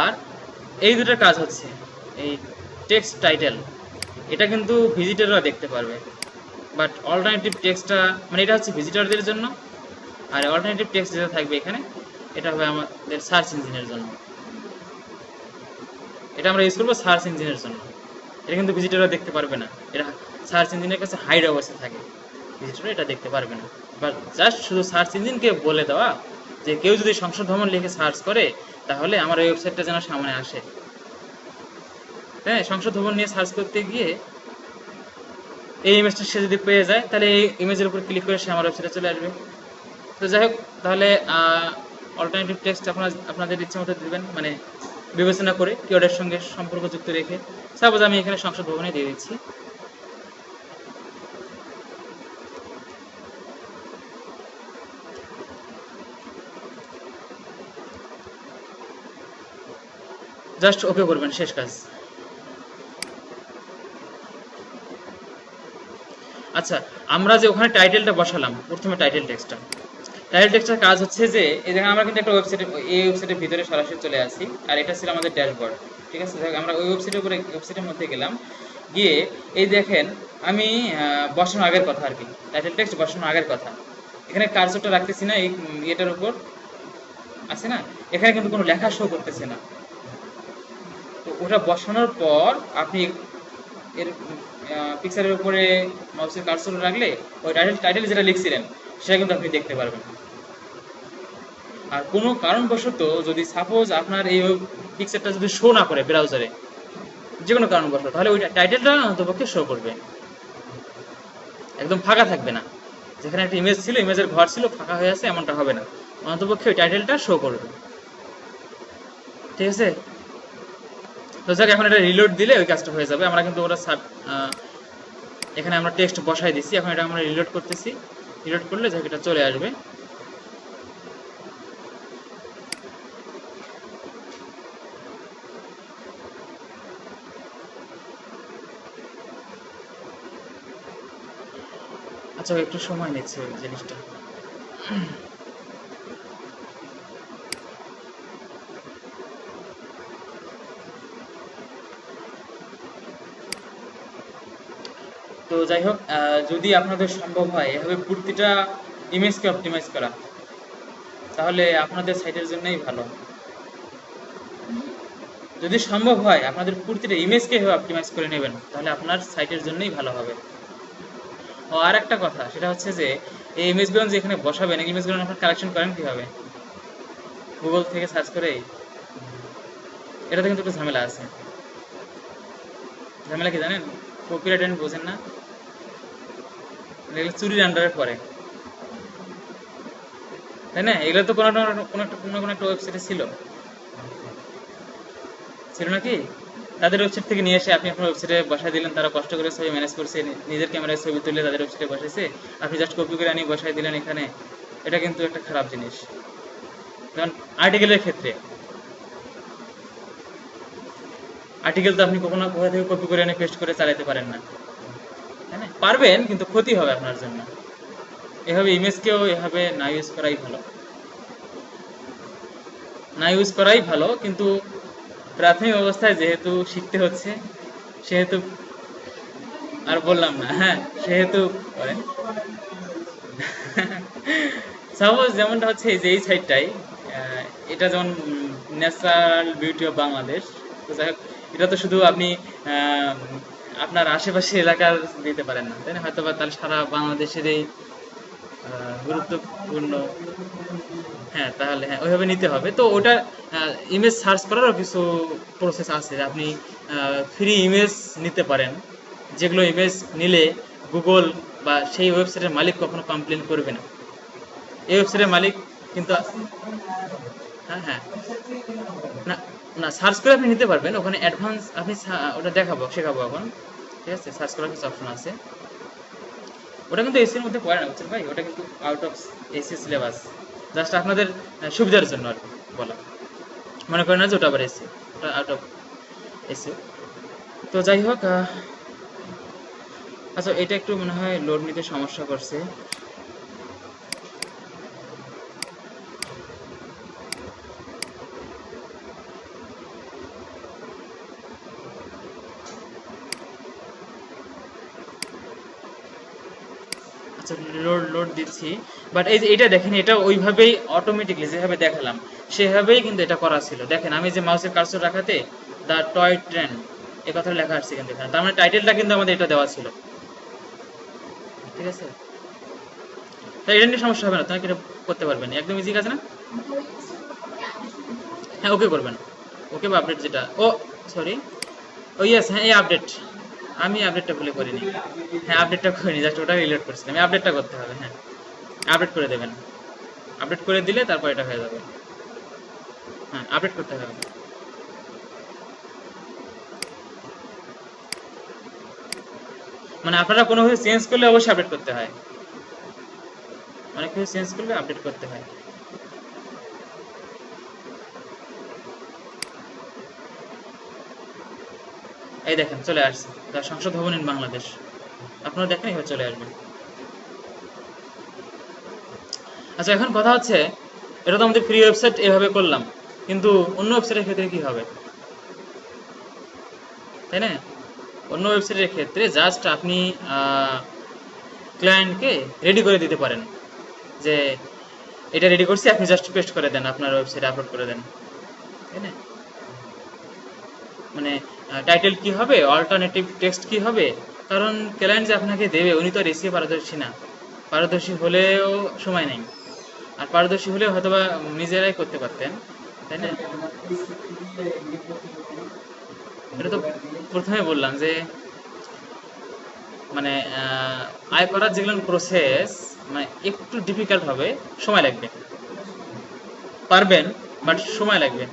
আর এই দুটোর কাজ হচ্ছে, এই টেক্সট টাইটেল এটা কিন্তু ভিজিটররা দেখতে পারবে, বাট অল্টারনেটিভ টেক্সটটা মানে এটা হচ্ছে ভিজিটরদের জন্য, আর অল্টারনেটিভ টেক্সট যেটা থাকবে এখানে এটা হবে আমাদের সার্চ ইঞ্জিনের জন্য। এটা আমরা ইউজ করবো সার্চ ইঞ্জিনের জন্য, এটা কিন্তু ভিজিটররা দেখতে পারবে না, এটা সার্চ ইঞ্জিনের কাছে হাইড অবস্থায় থাকে, ভিজিটররা এটা দেখতে পারবে না। বাট জাস্ট শুধু সার্চ ইঞ্জিনকে বলে দেওয়া যে কেউ যদি সংসদ ভবন লিখে সার্চ করে তাহলে আমার এই ওয়েবসাইটটা যেন সামনে আসে। হ্যাঁ, সংসদ ভবন নিয়ে সার্চ করতে গিয়ে এই ইমেজটা সে যদি পেয়ে যায় তাহলে এই ইমেজের উপর ক্লিক করে সে আমার ওয়েবসাইটে চলে আসবে। তো যাই হোক, তাহলে অল্টারনেটিভ টেক্সট আপনাদের ইচ্ছে মতো দেবেন, মানে বিবেচনা করে কিওয়ার্ডের সঙ্গে সম্পর্কযুক্ত রেখে। সাপোজ আমি এখানে সংসদ ভবনে দিয়ে দিচ্ছি। জাস্ট ওকে করবেন, শেষ কাজ। আচ্ছা, আমরা যে ওখানে টাইটেলটা বসালাম, প্রথমে টাইটেল টেক্সটটার কাজ হচ্ছে যে এই দেখেন আমরা কিন্তু একটা এই ওয়েবসাইটের ভিতরে সরাসরি চলে আসি, আর এটা ছিল আমাদের ড্যাশবোর্ড, ঠিক আছে? আমরা ওই ওয়েবসাইটের মধ্যে গেলাম, গিয়ে এই দেখেন আমি বসানোর আগের কথা আর কি, টাইটেল টেক্সট বসানোর আগের কথা, এখানে কার্সরটা রাখতেছি না এই এটার উপর, আছে না? এখানে কিন্তু কোনো লেখা শো করতেছে না। তো ওটা বসানোর পর আপনি এর পিকচারের উপরে মাউসের কার্সর রাখলে ওই টাইটেল যেটা লিখছিলেন সেটা কিন্তু আপনি দেখতে পারবেন। আর কোনো কারণবশত যদি সাপোজ আপনার এই পিকচারটা যদি শো না করে ব্রাউজারে, যে কোনো কারণবশত, তাহলে ওই টাইটেলটা অন্তপক্ষে শো করবে, একদম ফাঁকা থাকবে না। যেখানে একটা ইমেজ ছিল, ইমেজের ঘর ছিল, ফাঁকা হয়ে আছে, এমনটা হবে না, অন্তপক্ষে ওই টাইটেলটা শো করবে, ঠিক আছে? তো যাক, এখন এটা রিলোড দিলে ওই কাজটা হয়ে যাবে। আমরা কিন্তু ওটা এখানে আমরা টেক্সট বসাই দিচ্ছি, এখন এটা আমরা রিলোড করতেছি। রিলোড করলে যাক এটা চলে আসবে। আচ্ছা, একটু সময় নিচ্ছে ওই জিনিসটা। তো যাই হোক, যদি আপনাদের সম্ভব হয় এভাবে প্রতিটা ইমেজকে অপটিমাইজ করা, তাহলে আপনাদের সাইটের জন্যই ভালো। যদি সম্ভব হয় আপনাদের প্রতিটা ইমেজকে এভাবে অপটিমাইজ করে নেবেন, তাহলে আপনার সাইটের জন্যই ভালো হবে। ও আর একটা কথা, সেটা হচ্ছে যে এই ইমেজগুলো যে এখানে বসাবেন, এই ইমেজগুলো আপনার কালেকশন করেন কিভাবে? গুগল থেকে সার্চ করেই? এটাতে কিন্তু একটু ঝামেলা আছে। ঝামেলা কি জানেন? কপিরাইট আইন বোঝেন না? এগুলো চুরির আন্ডারে পড়ে, তাই না? এগুলো তো কোনো একটা ওয়েবসাইটে ছিল ছিল নাকি? তাদের ওয়েবসাইট থেকে নিয়ে এসে আপনি আপনার ওয়েবসাইটে বসাই দিলেন, তারা কষ্ট করে ছবি ম্যানেজ করছে, নিজের ক্যামেরায় ছবি তুলে তাদের ওয়েবসাইটে বসাইছে, আপনি জাস্ট কপি করে আনিয়ে বসাই দিলেন এখানে। এটা কিন্তু একটা খারাপ জিনিস। কারণ আর্টিকেলের ক্ষেত্রে, আর্টিকেল তো আপনি কখনো কোথা থেকে কপি করে এনে পেস্ট করে চালাতে পারেন না, তাই না? পারবেন, কিন্তু ক্ষতি হবে আপনার জন্য। এভাবে ইমেজকেও এভাবে না ইউজ করাই ভালো, না ইউজ করাই ভালো। কিন্তু প্রাথমিক অবস্থায় যেহেতু শিখতে হচ্ছে, সেহেতু আর বললাম না, হ্যাঁ, সেহেতু সাপোজ যেমনটা হচ্ছে এই যে এই সাইডটাই, এটা যেমন ন্যাচারাল বিউটি অফ বাংলাদেশ। তো যাই হোক, এটা তো শুধু আপনি আপনার আশেপাশে এলাকার দিতে পারেন না, তাই না? হয়তো বা তাহলে সারা বাংলাদেশের এই গুরুত্বপূর্ণ, হ্যাঁ, তাহলে হ্যাঁ ওইভাবে নিতে হবে। তো ওটা ইমেজ সার্চ করারও কিছু প্রসেস আছে। আপনি ফ্রি ইমেজ নিতে পারেন, যেগুলো ইমেজ নিলে গুগল বা সেই ওয়েবসাইটের মালিক কখনো কমপ্লেন করবে না। এই ওয়েবসাইটের মালিক কিন্তু, হ্যাঁ হ্যাঁ, না না, সার্চ করে আপনি নিতে পারবেন। ওখানে অ্যাডভান্স আপনি ওটা শেখাবো এখন, ঠিক আছে? সার্চ করার কিছু অপশন আছে। ওটা কিন্তু এসির মধ্যে পড়ে না, বুঝছেন ভাই? ওটা কিন্তু out of AC syllabus, just আপনাদের সুবিধার জন্য আর কি বলা। মনে করেন না যে ওটা আবার এসি, ওটা আউট অফ এসি। তো যাই হোক, আচ্ছা, এটা একটু মনে হয় লোড নিতে সমস্যা করছে। আচ্ছা, লোড দিচ্ছি। বাট এই যে এটা দেখেন, এটা ওইভাবেই অটোমেটিকলি যেভাবে দেখালাম সেভাবেই কিন্তু এটা করা ছিল। দেখেন, আমি যে মাউসের কার্সর রাখাতে দ্য টয় ট্রেন এই কথাটা লেখা আসছে কিন্তু এখানে, তার মানে টাইটেলটা কিন্তু আমাদের এটা দেওয়া ছিল, ঠিক আছে? তাই এটা নিয়ে সমস্যা হবে না, তোমাকে এটা করতে পারবেন, একদম ইজি কাজ না? হ্যাঁ, ওকে করবেন, ওকে বা আপডেট যেটা, ও সরি, ও ইয়েস, হ্যাঁ, এই আপডেট, আমি আপডেটটা ভুলে করিনি। হ্যাঁ, আপডেটটা করিনি, জাস্ট ওটা রিলোড করছিলাম। এই আপডেটটা করতে হবে, হ্যাঁ, আপডেট করে দেবেন। আপডেট করে দিলে তারপর এটা হয়ে যাবে। হ্যাঁ, আপডেট করতে হবে। মানে আপনারা কোনোভাবে চেঞ্জ করলে অবশ্যই আপডেট করতে হয়, অনেক কিছু চেঞ্জ করলে আপডেট করতে হয়। এই দেখেন চলে আসছে, তার সংসদ ভবন ইন বাংলাদেশ। আপনারা দেখেন এবার চলে আসবে। আচ্ছা, এখন কথা হচ্ছে, এটা তো আমাদের ফ্রি ওয়েবসাইট এভাবে করলাম, কিন্তু অন্য ওয়েবসাইটের ক্ষেত্রে কি হবে, তাই না? অন্য ওয়েবসাইটের ক্ষেত্রে জাস্ট আপনি ক্লায়েন্টকে রেডি করে দিতে পারেন যে এটা রেডি করছি, আপনি জাস্ট পেস্ট করে দেন, আপনার ওয়েবসাইটে আপলোড করে দেন, তাই না? মানে টাইটেল কি হবে, অল্টারনেটিভ টেক্সট কি হবে, কারণ ক্লায়েন্ট যে আপনাকে দেবে উনি তো রেসিও পারদর্শী না। পারদর্শী হলেও সময় নেই, আর পারদর্শী হলেও হয়তো বা নিজেরাই করতে পারতেন, তাই না? এটা তো প্রথমে বললাম যে মানে আয় করার যেগুলো প্রসেস, মানে একটু ডিফিকাল্ট হবে, সময় লাগবে। পারবেন, বাট সময় লাগবে।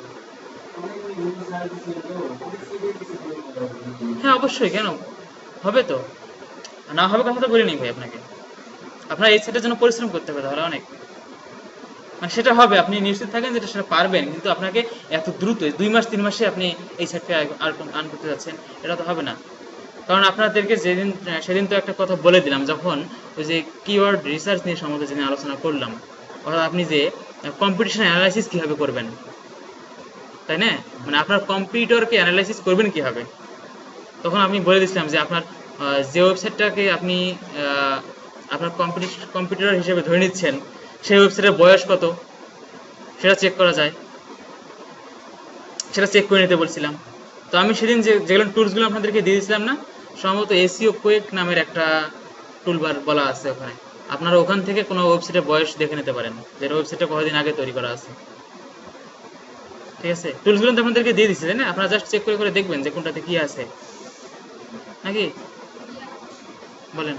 হ্যাঁ, অবশ্যই, কেন হবে তো, না হবে কথা তো বলিনি ভাই আপনাকে। আপনার এই সেটার জন্য পরিশ্রম করতে হবে তাহলে অনেক, মানে সেটা হবে, আপনি নিশ্চিত থাকেন যেটা সেটা পারবেন। কিন্তু আপনাকে এত দ্রুত 2 মাস 3 মাসে আপনি এই সাইটটা আর্ন করতে যাচ্ছেন, এটা তো হবে না। কারণ আপনাদেরকে সেদিন তো একটা কথা বলে দিলাম, যখন ওই যে কিওয়ার্ড রিসার্চ নিয়ে সম্বন্ধে যেদিন আলোচনা করলাম, অর্থাৎ আপনি যে কম্পিটিশন অ্যানালাইসিস কিভাবে করবেন, তাই না? মানে আপনার কম্পিউটারকে অ্যানালাইসিস করবেন কিভাবে, তখন আমি বলে দিচ্ছিলাম যে আপনার যে ওয়েবসাইটটাকে আপনি আপনার কম্পিউটার হিসেবে ধরে নিচ্ছেন, সেই ওয়েবসাইটের বয়স কত সেটা চেক করা যায়, সেটা চেক করে নিতে বলছিলাম। তো আমি সেদিন যেগুলো টুলসগুলো আপনাদেরকে দিয়ে দিয়েছিলাম না, সম্ভবত এসইও কোয়েক নামের একটা টুলবার বলা আছে ওখানে। আপনারা ওখান থেকে কোনো ওয়েবসাইটের বয়স দেখে নিতে পারেন, যে ওয়েবসাইটটা কতদিন আগে তৈরি করা আছে। ঠিক আছে, টুলসগুলো তো আপনাদেরকে দিয়ে দিচ্ছে, তাই না? আপনারা জাস্ট চেক করে করে দেখবেন যে কোনটাতে কি আছে, নাকি বলেন?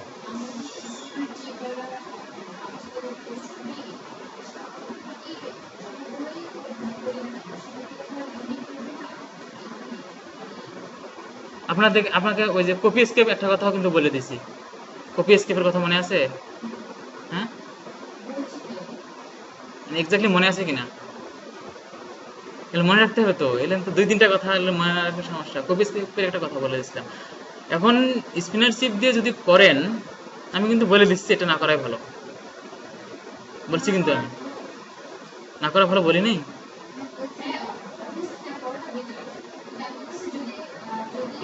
আপনাকে ওই যে কপি এসকেপ একটা কথাও কিন্তু বলে দিছি। কপি এসকেপের কথা মনে আছে? হ্যাঁ, এক্স্যাক্টলি মনে আছে কিনা এগুলো মনে রাখতে হবে তো। এলেন তো 2-3টা কথা এগুলো মনে রাখার সমস্যা। কপি এসকেপের একটা কথা বলে দিচ্ছিলাম। এখন স্পিনারশিপ দিয়ে যদি করেন, আমি কিন্তু বলে দিচ্ছি এটা না করাই ভালো বলছি, কিন্তু আমি না করা ভালো বলি নাই।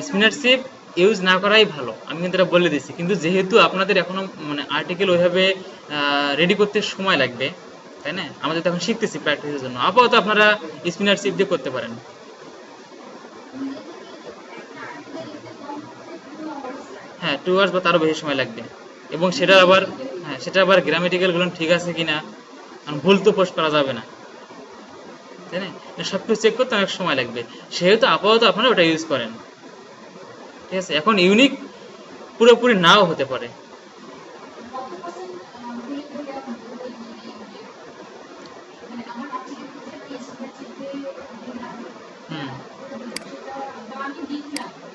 স্পিনারশিপ ইউজ না করাই ভালো, আমি কিন্তু এটা বলে দিচ্ছি। কিন্তু যেহেতু আপনাদের এখনো মানে আর্টিকেল ওইভাবে রেডি করতে সময় লাগবে, তাই না? আমাদের তো এখন শিখতেছি প্র্যাকটিসের জন্য। আপাতত আপনারা স্পিনারশিপ দিয়ে করতে পারেন। হ্যাঁ, 2 আওয়ার্স বা তারও বেশি সময় লাগবে। এবং সেটা আবার, হ্যাঁ, সেটা আবার গ্রামেটিক্যাল গুলো ঠিক আছে কিনা, কারণ ভুল তো পোস্ট করা যাবে না, তাই না? সবকিছু চেক করতে অনেক সময় লাগবে। সেহেতু আপাতত আপনারা ওটা ইউজ করেন। ঠিক আছে, এখন ইউনিক পুরোপুরি নাও হতে পারে। হুম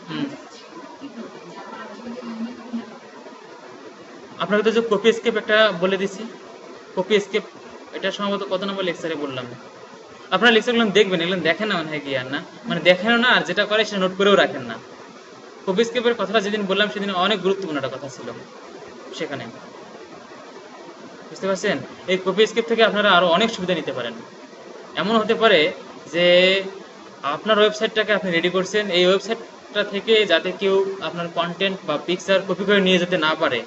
হুম আপনাকে তো যে কপি এসকেপ একটা বলে দিছি, কপি এসকেপ, এটা সম্ভবত কত নম্বর লেকচারে বললাম। আপনারা লেকচারগুলো দেখবেন, এগুলো দেখেন না মনে হয় কি আর না, মানে দেখেনও না, আর যেটা করে সেটা নোট করেও রাখেন না। কপি এসকেপের কথাটা যেদিন বললাম সেদিন অনেক গুরুত্বপূর্ণ একটা কথা ছিল সেখানে, বুঝতে পারছেন? এই কপি এসকেপ থেকে আপনারা আরো অনেক সুবিধা নিতে পারেন। এমন হতে পারে যে আপনার ওয়েবসাইটটাকে আপনি রেডি করছেন, এই ওয়েবসাইটটা থেকে যাতে কেউ আপনার কন্টেন্ট বা পিকচার কপি করে নিয়ে যেতে না পারে,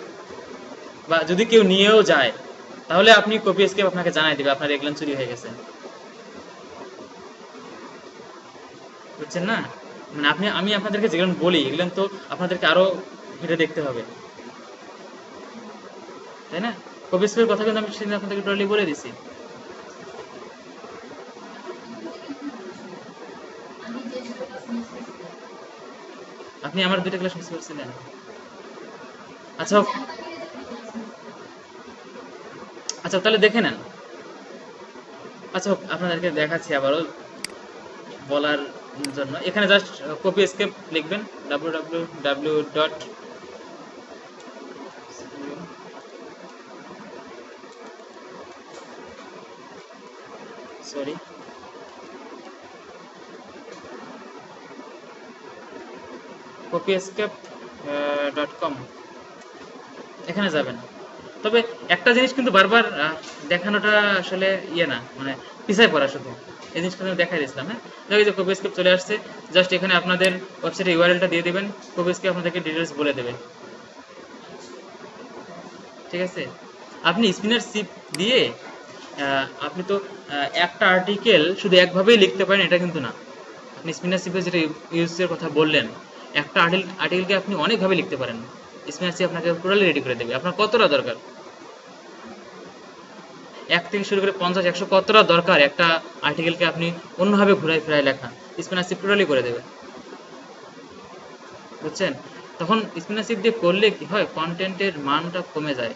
বা যদি কেউ নিয়েও যায়, তাহলে আপনি কপি এসকেপ আপনাকে জানাই দিবে আপনার এগুলো চুরি হয়ে গেছে। বুঝছেন না? মানে আমি আপনাদেরকে যেগুলো বলি এগুলো তো আপনাদেরকে আরো ঘেটে দেখতে হবে, তাই না? কপি এসকেপের কথা কিন্তু আমি সেদিন আপনাদেরকে টোটালি বলে দিছি। আপনি আমার 2টা ক্লাস মিস করছিলেন। আচ্ছা আচ্ছা, তাহলে দেখে নেন। আচ্ছা আপনাদেরকে দেখাচ্ছি আবারও বলার জন্য। এখানে জাস্ট কপি এসকেপ লিখবেন, www dot, sorry, copy escape .com, এখানে যাবেন। তবে একটা জিনিস কিন্তু বারবার দেখানোটা আসলে ইয়ে না, মানে পিছায় পড়া শুধু। এই জিনিসটা আমি দেখাই দিয়েছিলাম। হ্যাঁ, দেখো যে কপি এসকেপ চলে আসছে। জাস্ট এখানে আপনাদের ওয়েবসাইটের ইউআরএলটা দিয়ে দিবেন, কপি এসকেপ আপনাদেরকে ডিটেলস বলে দেবে। ঠিক আছে, আপনি স্পিনার সিপ দিয়ে আপনি তো একটা আর্টিকেল শুধু একভাবেই লিখতে পারেন এটা কিন্তু না। আপনি স্পিনার সিপে যেটা ইউজের কথা বললেন, একটা আর্টিকেলকে আপনি অনেকভাবে লিখতে পারেন। স্পিনার সিপ আপনাকে টোটালি রেডি করে দেবে। আপনার কতটা দরকার, 1 থেকে শুরু করে 50-100 কতটা দরকার একটা আর্টিকেলকে আপনি অন্যভাবে ঘুরাই ফেরাই লেখা, স্পিনার সিপ টোটালি করে দেবে। বুঝছেন? তখন স্পিনার সিপ দিয়ে করলে কি হয়, কন্টেন্টের মানটা কমে যায়।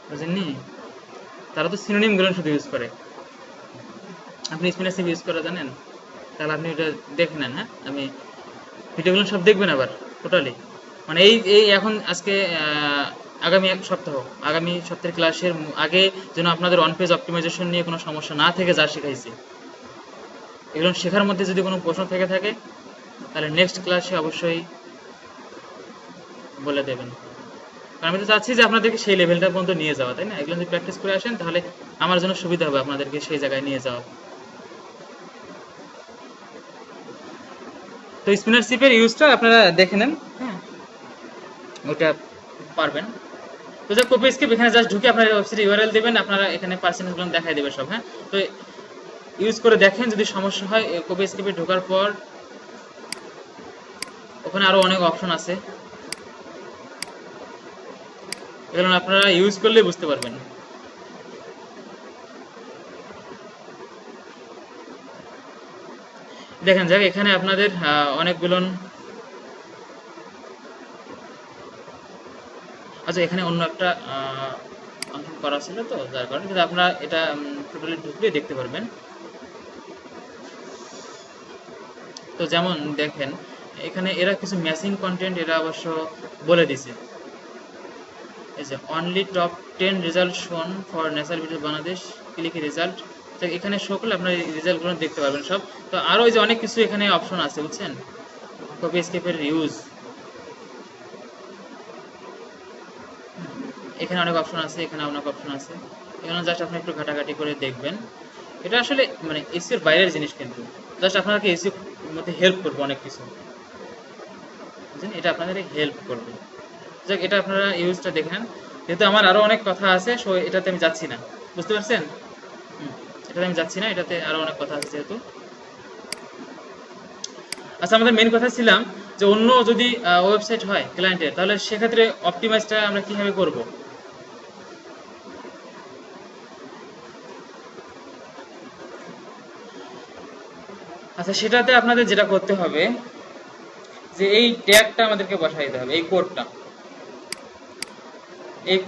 বুঝেননি? তারা তো সিনোনিম গুলো শুধু ইউজ করে। আপনি স্পিনার সিপ ইউজ করা জানেন? তাহলে আপনি এটা দেখে নেন। হ্যাঁ, আমি ভিডিওগুলো সব দেখবেন আবার টোটালি। মানে এই এই এখন আজকে আগামী এক সপ্তাহ, আগামী সপ্তাহের ক্লাসের আগে যেন আপনাদের অন পেজ অপটিমাইজেশন নিয়ে কোনো সমস্যা না থেকে যা শিখাইছি, এগুলো শেখার মধ্যে যদি কোনো প্রশ্ন থেকে থাকে তাহলে নেক্সট ক্লাসে অবশ্যই বলে দেবেন। কারণ আমি তো চাচ্ছি যে আপনাদেরকে সেই লেভেলটা পর্যন্ত নিয়ে যাওয়া, তাই না? এগুলো যদি প্র্যাকটিস করে আসেন তাহলে আমার জন্য সুবিধা হবে আপনাদেরকে সেই জায়গায় নিয়ে যাওয়া। তো স্পিনারশিপের ইউজটা আপনারা দেখে নেন, হ্যাঁ ওটা পারবেন। তো যা কপি স্কেপ এখানে জাস্ট ঢুকে আপনারা ওয়েবসাইট ইউআরএল দেবেন, আপনারা এখানে পার্সেন্টেজগুলো দেখাই দেবে সব, হ্যাঁ। তো ইউজ করে দেখেন, যদি সমস্যা হয় কপি স্কেপে ঢোকার পর ওখানে আরো অনেক অপশন আছে, এগুলো আপনারা ইউজ করলে বুঝতে পারবেন। দেখেন যাক এখানে আপনাদের অনেকগুলো, আচ্ছা এখানে অন্য একটা ফাংশন করা ছিল তো যার কারণে, কিন্তু আপনারা এটা টোটালি ঢুকলে দেখতে পারবেন। তো যেমন দেখেন এখানে এরা কিছু ম্যাচিং কন্টেন্ট এরা অবশ্য বলে দিছে, এই যে অনলি টপ 10 রেজাল্ট শোন for natural video Bangladesh, click result. তো এখানে শো করলে আপনার রেজাল্টগুলো দেখতে পারবেন সব। তো আরও এই যে অনেক কিছু এখানে অপশন আছে বুঝছেন, কপি স্কেপের ইউজ, এখানে অনেক অপশন আছে, এখানে অনেক অপশন আছে, এখানে জাস্ট আপনি একটু ঘাটাঘাটি করে দেখবেন। এটা আসলে মানে এসিওর বাইরের জিনিস, কিন্তু জাস্ট আপনাকে এসিওর মধ্যে হেল্প করবে অনেক কিছু, বুঝছেন, এটা আপনাদের হেল্প করবে। যাক এটা আপনারা ইউজটা দেখেন, যেহেতু আমার আরো অনেক কথা আছে সো এটাতে আমি যাচ্ছি না, বুঝতে পারছেন। এটাতে আমি যাচ্ছি না, এটাতে আরো অনেক কথা আছে যেহেতু। আচ্ছা আমাদের মেন কথা ছিলাম যে অন্য যদি ওয়েবসাইট হয় ক্লায়েন্টের, তাহলে সেক্ষেত্রে অপটিমাইজটা আমরা কিভাবে করব। আচ্ছা সেটাতে আপনাদের যেটা করতে হবে যে এই ট্যাগটা আমাদেরকে বসাই দিতে হবে, এই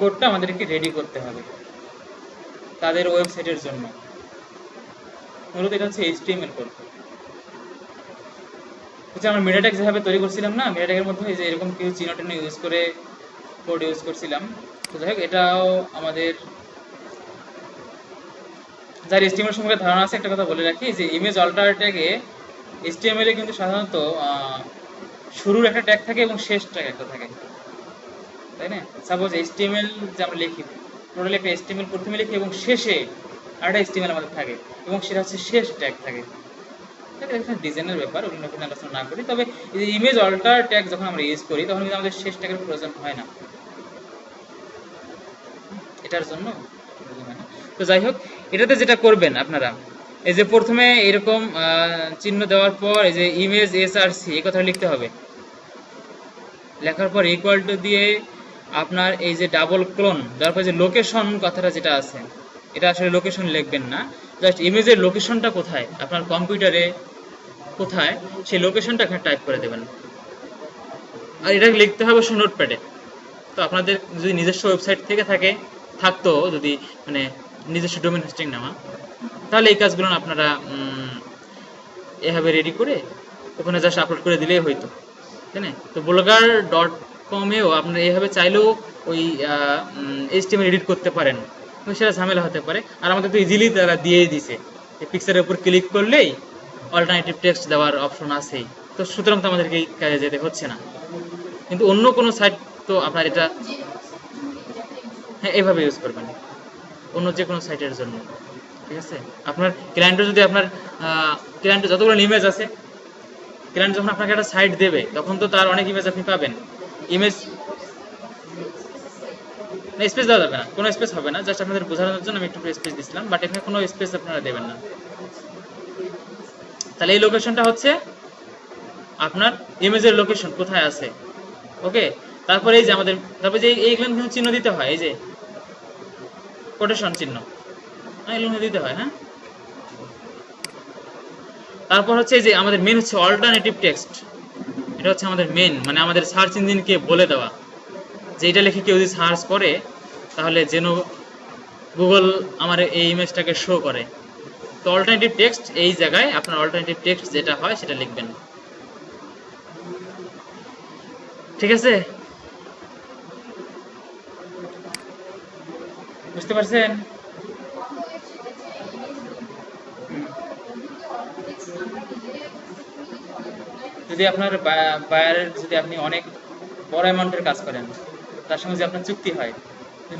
কোডটা আমাদেরকে রেডি করতে হবে তাদের ওয়েবসাইটের জন্য। মূলত এটা হচ্ছে HTML কোড। আমরা মিডিয়া ট্যাগ যেভাবে তৈরি করছিলাম না, মিডিয়া ট্যাগের মধ্যে যে এরকম কিছু চিহ্ন টিহ্ন ইউজ করে কোড ইউজ করছিলাম। তো যাই হোক এটাও আমাদের যার HTML সম্পর্কে ধারণা আছে একটা কথা বলে রাখি, যে ইমেজ অল্টার ট্যাগে HTML এ কিন্তু সাধারণত শুরুর একটা ট্যাগ থাকে এবং শেষ ট্যাগ একটা থাকে, তাই না। সাপোজ HTML যে আমরা লিখি, টোটালি একটা HTML প্রথমে লিখি এবং শেষে আরেকটা HTML আমাদের থাকে এবং সেটা হচ্ছে শেষ ট্যাগ থাকে। ডিজাইনের ব্যাপার, ওগুলো এখানে আলোচনা না করি। তবে এই যে ইমেজ অল্টার ট্যাগ যখন আমরা ইউজ করি তখন কিন্তু আমাদের শেষ ট্যাগের প্রয়োজন হয় না, এটার জন্য প্রয়োজন হয় না। তো যাই হোক এটাতে যেটা করবেন আপনারা, এই যে প্রথমে এরকম চিহ্ন দেওয়ার পর এই যে ইমেজ SRC এই কথা লিখতে হবে, লেখার পর ইকুয়াল টু দিয়ে আপনার এই যে ডাবল ক্লোন, তারপর যে লোকেশন কথাটা যেটা আছে, এটা আসলে লোকেশন লিখবেন না, জাস্ট ইমেজের লোকেশনটা কোথায় আপনার কম্পিউটারে কোথায় সেই লোকেশনটা এখানে টাইপ করে দেবেন। আর এটা লিখতে হবে নোটপ্যাডে। তো আপনাদের যদি নিজস্ব ওয়েবসাইট থেকে থাকতো যদি মানে নিজস্ব ডোমেন হোস্টিং নেওয়া, তাহলে এই কাজগুলো আপনারা এভাবে রেডি করে ওখানে জাস্ট আপলোড করে দিলেই হইতো, তাই না। তো blogger.com-এও আপনারা এইভাবে চাইলেও ওই HTML এডিট করতে পারেন, তো সেটা ঝামেলা হতে পারে। আর আমাদের তো ইজিলি তারা দিয়েই দিছে, পিকচারের উপর ক্লিক করলেই অল্টারনেটিভ টেক্সট দেওয়ার অপশন আছেই, তো সুতরাং তো আমাদেরকে এই কাজে যেতে হচ্ছে না। কিন্তু অন্য কোনো সাইট তো আপনার এটা হ্যাঁ এভাবে ইউজ করবেন অন্য যে কোনো সাইটের জন্য, ঠিক আছে। আপনার ক্লায়েন্টও যদি আপনার ক্লায়েন্টের যতগুলো ইমেজ আছে, ক্লায়েন্ট যখন আপনাকে একটা সাইট দেবে তখন তো তার অনেক ইমেজ আপনি পাবেন। ইমেজ স্পেস দেওয়া যাবে না, কোনো স্পেস হবে না, জাস্ট আপনাদের বোঝানোর জন্য আমি একটু স্পেস দিচ্ছিলাম, বাট এখানে কোনো স্পেস আপনারা দেবেন না। তাহলে এই লোকেশনটা হচ্ছে আপনার ইমেজের লোকেশন কোথায় আছে, ওকে। তারপরে এই যে আমাদের তারপরে যে এইগুলো কিন্তু চিহ্ন দিতে হয়, এই যে কোটেশন চিহ্ন, হ্যাঁ এগুলো দিতে হয়, হ্যাঁ। তারপর হচ্ছে যে আমাদের মেন হচ্ছে অল্টারনেটিভ টেক্সট, এটা হচ্ছে আমাদের মেন, মানে আমাদের সার্চ ইঞ্জিনকে বলে দেওয়া যে এটা লিখে কেউ যদি সার্চ করে তাহলে যেন গুগল আমার এই ইমেজটাকে শো করে। তো অল্টারনেটিভ টেক্সট এই জায়গায় আপনার অল্টারনেটিভ টেক্সট যেটা হয় সেটা লিখবেন, ঠিক আছে, বুঝতে পারছেন। যদি আপনার বায়ারের যদি আপনি অনেক বড় অ্যামাউন্টের কাজ করেন, তার সঙ্গে যদি আপনার চুক্তি হয়,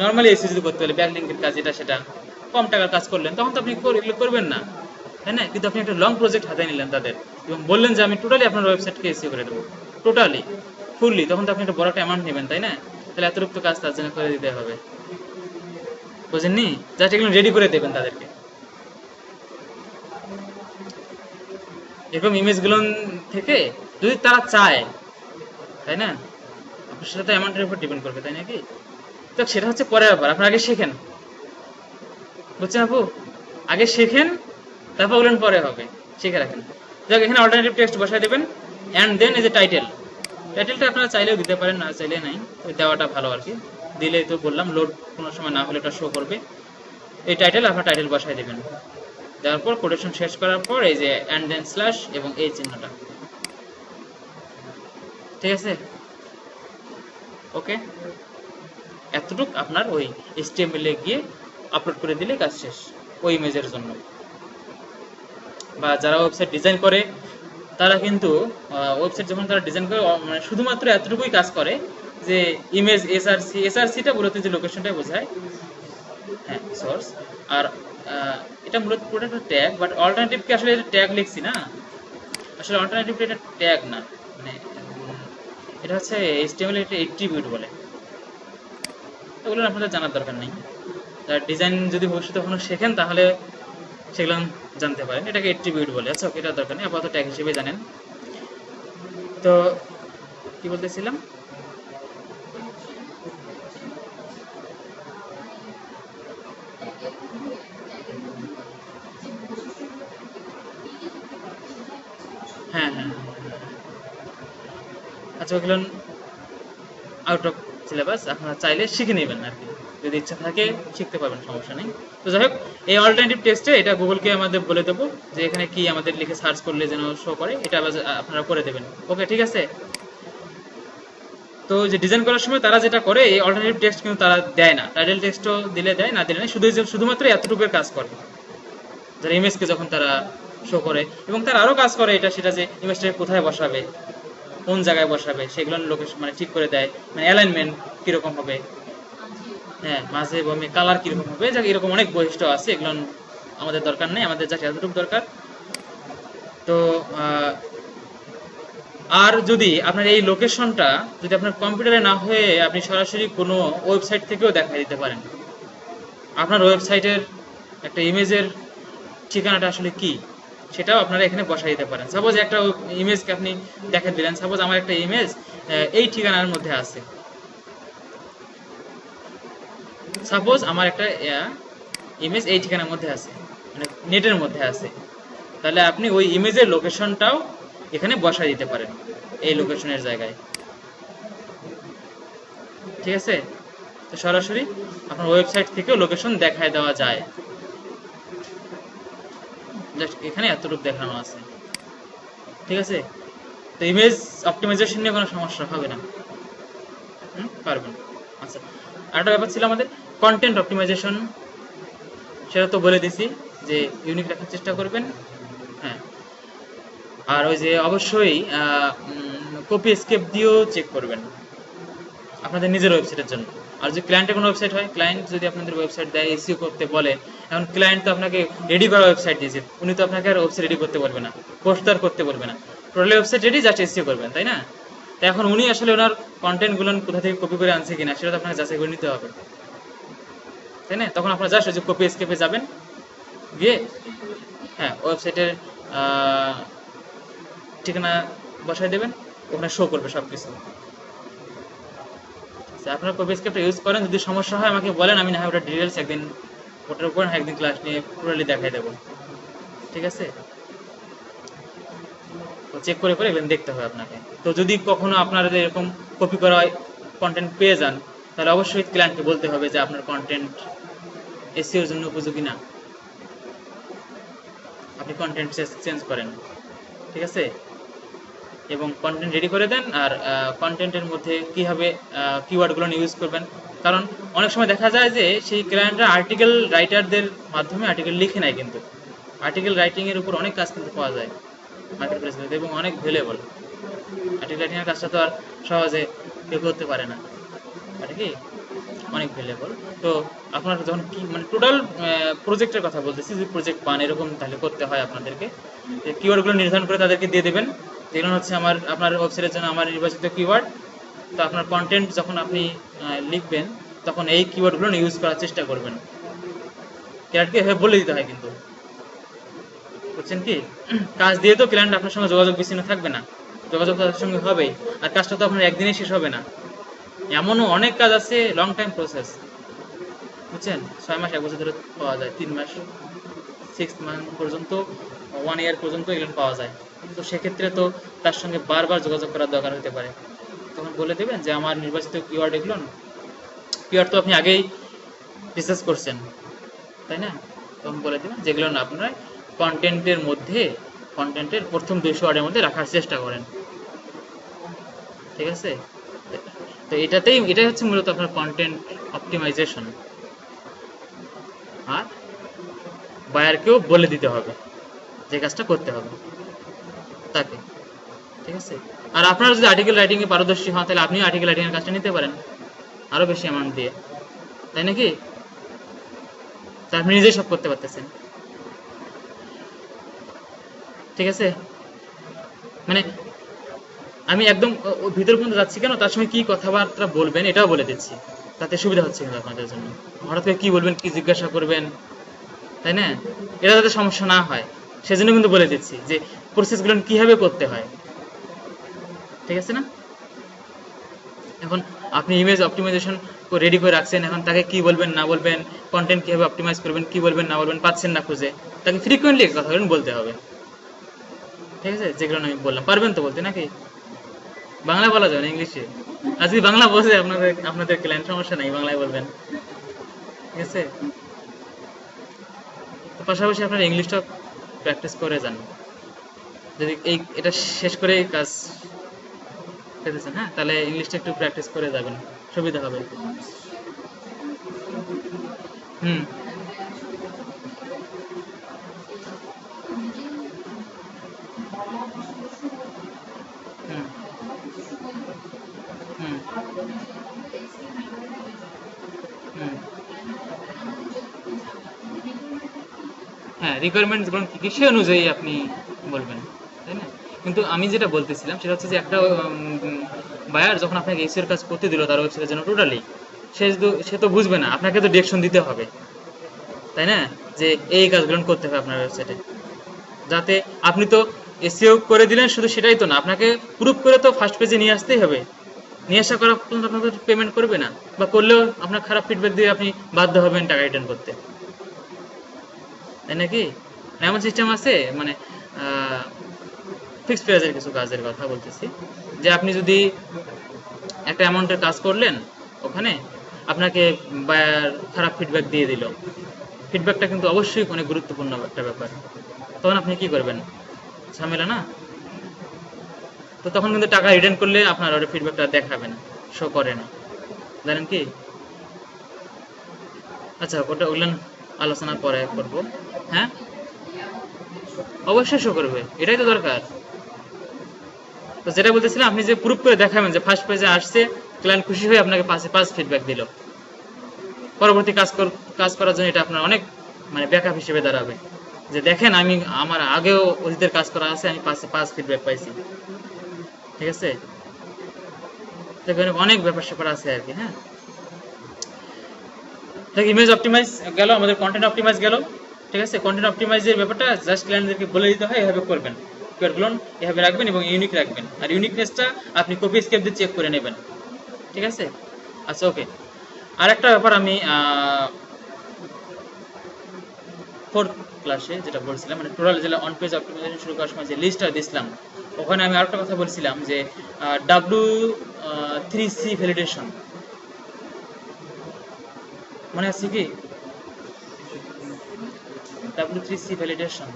নর্মালি এসে যদি করতে হলে ব্যাকলিংকের কাজ এটা সেটা কম টাকার কাজ করলেন, তখন তো আপনি এগুলো করবেন না, তাই না। কিন্তু আপনি একটা লং প্রজেক্ট হাতে নিলেন তাদের, এবং বললেন যে আমি টোটালি আপনার ওয়েবসাইটকে এসিও করে দেবো, টোটালি ফুললি, তখন তো আপনি একটা বড় একটা অ্যামাউন্ট নেবেন, তাই না? তাহলে এতটুকু তো কাজ তার জন্য করে দিতে হবে, বুঝেননি? জাস্ট এগুলো রেডি করে দেবেন তাদেরকে। এরকম ইমেজগুলো থেকে যদি তারা চায়, তাই না, আপনার সাথে অ্যামাউন্টের উপর ডিপেন্ড করবে, তাই নাকি? তো সেটা হচ্ছে পরের ব্যাপার, আপনার আগে শেখেন, বুঝছেন আপু? আগে শেখেন, তারপর বললেন পরে হবে, শিখে রাখেন। যাক, এখানে অল্টারনেটিভ টেক্সট বসাই দেবেন, অ্যান্ড দেন এই যে টাইটেল, টাইটেলটা আপনারা চাইলেও দিতে পারেন, না চাইলে নাই, ওই দেওয়াটা ভালো আর কি। দিলে তো বললাম লোড কোনো সময় না হলে এটা শো করবে। এই টাইটেল আপনার টাইটেল বসাই দেবেন, দেওয়ার পর কোটেশন শেষ করার পর এই যে অ্যান্ড দেন স্ল্যাশ এবং এই চিহ্নটা, ঠিক আছে? ওকে, এতটুক আপনার ওই HTML এ গিয়ে আপলোড করে দিলে কাজ শেষ ওই ইমেজের জন্য। বা যারা ওয়েবসাইট ডিজাইন করে তারা কিন্তু ওয়েবসাইট যখন তারা ডিজাইন করে মানে শুধুমাত্র এতটুকুই কাজ করে যে ইমেজ এসআরসিটা মূলত যে লোকেশনটা বোঝায়, হ্যাঁ সোর্স। আর এটা মূলত পুরোটা একটা ট্যাগ, বাট অল্টারনেটিভকে আসলে এটা ট্যাগ লিখছি না, আসলে অল্টারনেটিভটা এটা ট্যাগ না, মানে এটা হচ্ছে HTML এটা এট্রিবিউট বলে। ওগুলো আপনাদের জানার দরকার নেই, ডিজাইন যদি ভবিষ্যতে কখনো শেখেন তাহলে সেগুলো জানতে পারেন, এটাকে এট্রিবিউট বলে। আচ্ছা ওকে, এটা দরকার নেই, আপাতত ট্যাগ হিসেবে জানেন। তো কি বলতেছিলাম, হ্যাঁ হ্যাঁ, আচ্ছা ওগুলো আউট অফ সিলেবাস, আপনারা চাইলে শিখে নেবেন আর কি, যদি ইচ্ছা থাকে শিখতে পারবেন, সমস্যা নেই। তো যাই হোক, এই অল্টারনেটিভ টেক্সটে এটা গুগলকে আমাদের বলে দেবো যে এখানে কি আমাদের লিখে সার্চ করলে যেন শো করে, এটা আপনারা করে দেবেন। ওকে, ঠিক আছে? তো যে ডিজাইন করার সময় তারা যেটা করে, এই অল্টারনেটিভ টেক্সট কিন্তু তারা দেয় না, টাইটেল টেক্সটও দিলে দেয়, না দিলে না, শুধুমাত্র এতটুকুর কাজ করে যারা ইমেজকে যখন তারা শো করে। এবং তারা আরও কাজ করে এটা, সেটা যে ইমেজটাকে কোথায় বসাবে, কোন জায়গায় বসাবে, সেগুলো লোকেশন মানে ঠিক করে দেয়, মানে অ্যালাইনমেন্ট কিরকম হবে, হ্যাঁ মাঝে বমে কালার কিরকম হবে, যাক এরকম অনেক বৈশিষ্ট্য আছে, এগুলো আমাদের দরকার নেই, আমাদের যাকে এতটুকু দরকার। তো আর যদি আপনার এই লোকেশনটা যদি আপনার কম্পিউটারে না হয়ে আপনি সরাসরি কোনো ওয়েবসাইট থেকেও দেখাই দিতে পারেন, আপনার ওয়েবসাইটের একটা ইমেজের ঠিকানাটা আসলে কি সেটাও আপনারা এখানে বসাই দিতে পারেন। সাপোজ একটা ইমেজকে আপনি দেখা দিলেন, সাপোজ আমার একটা ইমেজ এই ঠিকানার মধ্যে আছে, সাপোজ আমার একটা ইমেজ এই ঠিকানার মধ্যে আছে, মানে নেটের মধ্যে আছে, তাহলে আপনি ওই ইমেজের লোকেশনটাও এখানে বসাই দিতে পারেন এই লোকেশনের জায়গায়, ঠিক আছে? তো সরাসরি আপনার ওয়েবসাইট থেকেও লোকেশন দেখায় দেওয়া যায়, জাস্ট এখানে এতটুকু দেখানো আছে, ঠিক আছে? তো ইমেজ অপটিমাইজেশন নিয়ে কোনো সমস্যা হবে না, পারবেন। আচ্ছা, আরেকটা ব্যাপার ছিল আমাদের কন্টেন্ট অপটিমাইজেশন, সেটা তো বলে দিছি যে ইউনিক রাখার চেষ্টা করবেন, হ্যাঁ। আর ওই যে অবশ্যই কপি এসকেপ দিয়েও চেক করবেন আপনাদের নিজের ওয়েবসাইটের জন্য। আর যদি ক্লায়েন্টের কোনো ওয়েবসাইট হয়, ক্লায়েন্ট যদি আপনাদের ওয়েবসাইট দেয় এসইও করতে বলে, এখন ক্লায়েন্ট তো আপনাকে রেডি করা ওয়েবসাইট দিয়েছে, উনি তো আপনাকে আর ওয়েবসাইট রেডি করতে বলবে না, পোস্ট আর করতে বলবে না, totally website ready, just SEO করবেন, তাই না? তো এখন উনি আসলে ওনার কন্টেন্টগুলো কোথা থেকে কপি করে আনছে কিনা সেটা তো আপনাকে যাচাই করে নিতে হবে, তাই না? তখন আপনারা জাস্ট যে কপি এসকেপে যাবেন, গিয়ে হ্যাঁ ওয়েবসাইটের ঠিকানা বসাই দেবেন, ওখানে শো করবে সব কিছু। আপনারা কপি এসকেপটা ইউজ করেন, যদি সমস্যা হয় আমাকে বলেন, আমি না হয় ওটা ডিটেলস একদিন ওটার উপর একদিন ক্লাস নিয়ে পুরোলি দেখাই দেবো, ঠিক আছে? তো চেক করে করে এগুলো দেখতে হবে আপনাকে। তো যদি কখনো আপনারা এরকম কপি করা কন্টেন্ট পেয়ে যান, তাহলে অবশ্যই ক্লায়েন্টকে বলতে হবে যে আপনার কন্টেন্ট এসইওর জন্য উপযোগী না, আপনি কন্টেন্ট চেঞ্জ করেন, ঠিক আছে? এবং কন্টেন্ট রেডি করে দেন। আর কন্টেন্টের মধ্যে কীভাবে কিওয়ার্ডগুলো ইউজ করবেন, কারণ অনেক সময় দেখা যায় যে সেই ক্লায়েন্টরা আর্টিকেল রাইটারদের মাধ্যমে আর্টিকেল লিখে নেয়, কিন্তু আর্টিকেল রাইটিংয়ের উপর অনেক কাজ কিন্তু পাওয়া যায় মার্কেট প্লেসগুলোতে এবং অনেক ভ্যালুয়েবল। আর্টিকেল রাইটিংয়ের কাজটা তো আর সহজে কেউ করতে পারে না, এটা কি? অনেক ভ্যালুয়েবল। তো আপনার যখন কি মানে টোটাল প্রজেক্টের কথা বলতেছি, যদি প্রজেক্ট পান এরকম তাহলে করতে হয় আপনাদেরকে, যে কিওয়ার্ডগুলো নির্ধারণ করে তাদেরকে দিয়ে দেবেন, যেগুলো হচ্ছে আপনার ওয়েবসাইটের জন্য আমার নির্বাচিত কিওয়ার্ড। তো আপনার কন্টেন্ট যখন আপনি লিখবেন তখন এই কিওয়ার্ডগুলো ইউজ করার চেষ্টা করবেন। ক্লায়েন্টকে এভাবে বলে দিতে হয় কিন্তু, বুঝছেন কি? কাজ দিয়ে তো ক্লায়েন্ট আপনার সঙ্গে যোগাযোগ বিচ্ছিন্ন থাকবে না, যোগাযোগ তাদের সঙ্গে হবেই। আর কাজটা তো আপনার একদিনে শেষ হবে না, এমনও অনেক কাজ আছে লং টাইম প্রসেস, বুঝছেন? 6 মাস 1 বছর ধরে পাওয়া যায়, 3 মাস 6 মান্থ পর্যন্ত, 1 ইয়ার পর্যন্ত এগুলো পাওয়া যায়। তো সেক্ষেত্রে তো তার সঙ্গে বারবার যোগাযোগ করার দরকার হতে পারে। তখন বলে দেবেন যে আমার নির্বাচিত কিওয়ার্ড এগুলো, কিওয়ার্ড তো আপনি আগেই রিসার্চ করছেন, তাই না? তখন বলে দেবেন যেগুলো না আপনার কন্টেন্টের মধ্যে, কন্টেন্টের প্রথম 200 ওয়ার্ডের মধ্যে রাখার চেষ্টা করেন, ঠিক আছে? তো এটাই হচ্ছে মূলত আপনার কন্টেন্ট অপটিমাইজেশন। আর বায়ারকেও বলে দিতে হবে যে কাজটা করতে হবে তাকে, ঠিক আছে? আর আপনারা যদি আর্টিকেল রাইটিং এ পারদর্শী হন তাহলে আপনি আর্টিকেল রাইটিং এর কাজটা নিতে পারেন আরো বেশি অ্যামাউন্ট দিয়ে, তাই নাকি? তা আপনি নিজেই সব করতে পারতেছেন, ঠিক আছে? মানে আমি একদম ভিতর পর্যন্ত যাচ্ছি কেন, তার সঙ্গে কি কথাবার্তা বলবেন এটাও বলে দিচ্ছি, তাতে সুবিধা হচ্ছে কিন্তু আপনাদের জন্য। হঠাৎ করে কি বলবেন, কি জিজ্ঞাসা করবেন, তাই না? এটা যাতে সমস্যা না হয় সেজন্য কিন্তু বলে দিচ্ছি যে প্রসেসগুলো কিভাবে করতে হয়, ঠিক আছে না? এখন আপনি ইমেজ অপটিমাইজেশন রেডি করে রাখছেন, এখন তাকে কি বলবেন না বলবেন, কন্টেন্ট কিভাবে অপটিমাইজ করবেন, কি বলবেন না বলবেন, পাচ্ছেন না খুঁজে, তাকে ফ্রিকোয়েন্টলি কথা বলতে হবে, ঠিক আছে? যেগুলো আমি বললাম পারবেন তো বলতে নাকি? বাংলা বলা যাবে না, ইংলিশে? আর যদি বাংলা বোঝে আপনাদের আপনাদের ক্লায়েন্ট, সমস্যা নাই, বাংলায় বলবেন, ঠিক আছে? তো পাশাপাশি আপনার ইংলিশটা প্র্যাকটিস করে যান, যদি এটা শেষ করে কাজ পেতেছেন, হ্যাঁ, তাহলে ইংলিশটা একটু প্র্যাকটিস করে যাবেন, সুবিধা হবে। হুম। হুম। হুম। হুম। হ্যাঁ, রিকোয়ারমেন্টস গুলো কি কি সে অনুযায়ী আপনি বলবেন, তাই না? কিন্তু আমি যেটা বলতেছিলাম সেটা হচ্ছে যে একটা বায়ার যখন আপনাকে এসিওর কাজ করতে দিল তার ওয়েবসাইটের জন্য টোটালি, সে তো বুঝবে না, আপনাকে তো ডিরেকশন দিতে হবে, তাই না? যে এই কাজগুলো করতে হবে আপনার ওয়েবসাইটে, যাতে আপনি তো এসইও করে দিলেন, শুধু সেটাই তো না, আপনাকে প্রুফ করে তো ফার্স্ট পেজে নিয়ে আসতেই হবে। নিয়ে আসা করা পর্যন্ত আপনাকে পেমেন্ট করবে না, বা করলেও আপনার খারাপ ফিডব্যাক দিয়ে আপনি বাধ্য হবেন টাকা রিটার্ন করতে, তাই নাকি? এমন সিস্টেম আছে, মানে ফিক্সড প্রাইসের কিছু কাজের কথা বলতেছি, যে আপনি যদি একটা অ্যামাউন্টের কাজ করলেন, ওখানে আপনাকে বায়ার খারাপ ফিডব্যাক দিয়ে দিল, ফিডব্যাকটা কিন্তু অবশ্যই অনেক গুরুত্বপূর্ণ একটা ব্যাপার, তখন আপনি কি করবেন? ঝামেলা না? তো তখন কিন্তু টাকা রিটার্ন করলে আপনার ওর ফিডব্যাকটা দেখাবে না, শো করে না, জানেন কি? আচ্ছা, ওগুলো আলোচনা পরে করব। হ্যাঁ, অবশ্যই শো করবে, এটাই তো দরকার। তো যেটা বলতেছিলাম, আপনি যে প্রুফ করে দেখাবেন যে ফার্স্ট পেজে আসছে, ক্লায়েন্ট খুশি হয়ে আপনাকে পাঁচে পাঁচ ফিডব্যাক দিল, পরবর্তী কাজ করার জন্য এটা আপনার অনেক মানে ব্যাকআপ হিসেবে দাঁড়াবে, যে দেখেন আমি আমার আগেও অতীতের কাজ করা আছে, আমি পাঁচে পাঁচ ফিডব্যাক পাইছি, ঠিক আছে? অনেক ব্যাপার স্যাপার আছে আর কি, হ্যাঁ। দেখ, ইমেজ অপটিমাইজ গেল, আমাদের কন্টেন্ট অপটিমাইজ গেল, ঠিক আছে? কন্টেন্ট অপটিমাইজের ব্যাপারটা জাস্ট ক্লায়েন্টদেরকে বলে দিতে হয় এভাবে করবেন, কিওয়ার্ডগুলো এভাবে রাখবেন এবং ইউনিক রাখবেন, আর ইউনিকনেসটা আপনি কপি স্কেপ দিয়ে চেক করে নেবেন, ঠিক আছে? আচ্ছা, ওকে। আর একটা ব্যাপার আমি ফোর্থ ক্লাসে যেটা বলছিলাম, মানে টোটাল যেটা অন পেজ অপটিমাইজেশন শুরু করার সময় যে লিস্টটা দিছিলাম, ওখানে আমি আরেকটা কথা বলছিলাম যে W3C ভ্যালিডেশন, মনে আছে কি? W3C ভ্যালিডেশন,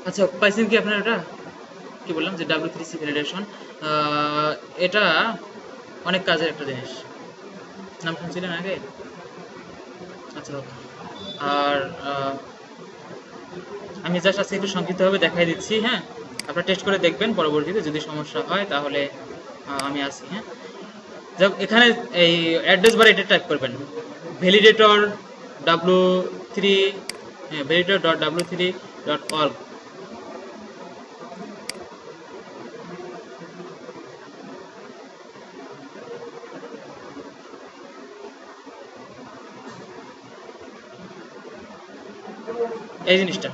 আচ্ছা, পাইছেন কি আপনার এটা? কি বললাম যে W3C ভ্যালিডেশন, এটা অনেক কাজের একটা জিনিস। নাম শুনছিলেন আগে? আচ্ছা, আর আমি জাস্ট আজকে একটু সংক্ষিপ্তভাবে দেখাই দিচ্ছি, হ্যাঁ? আপনারা টেস্ট করে দেখবেন, পরবর্তীতে যদি সমস্যা হয় তাহলে আমি আছি, হ্যাঁ? যাক, এখানে এই অ্যাড্রেস বার এটা টাইপ করবেন, ভ্যালিডেটর W3, validator.w3.org। এই জিনিসটা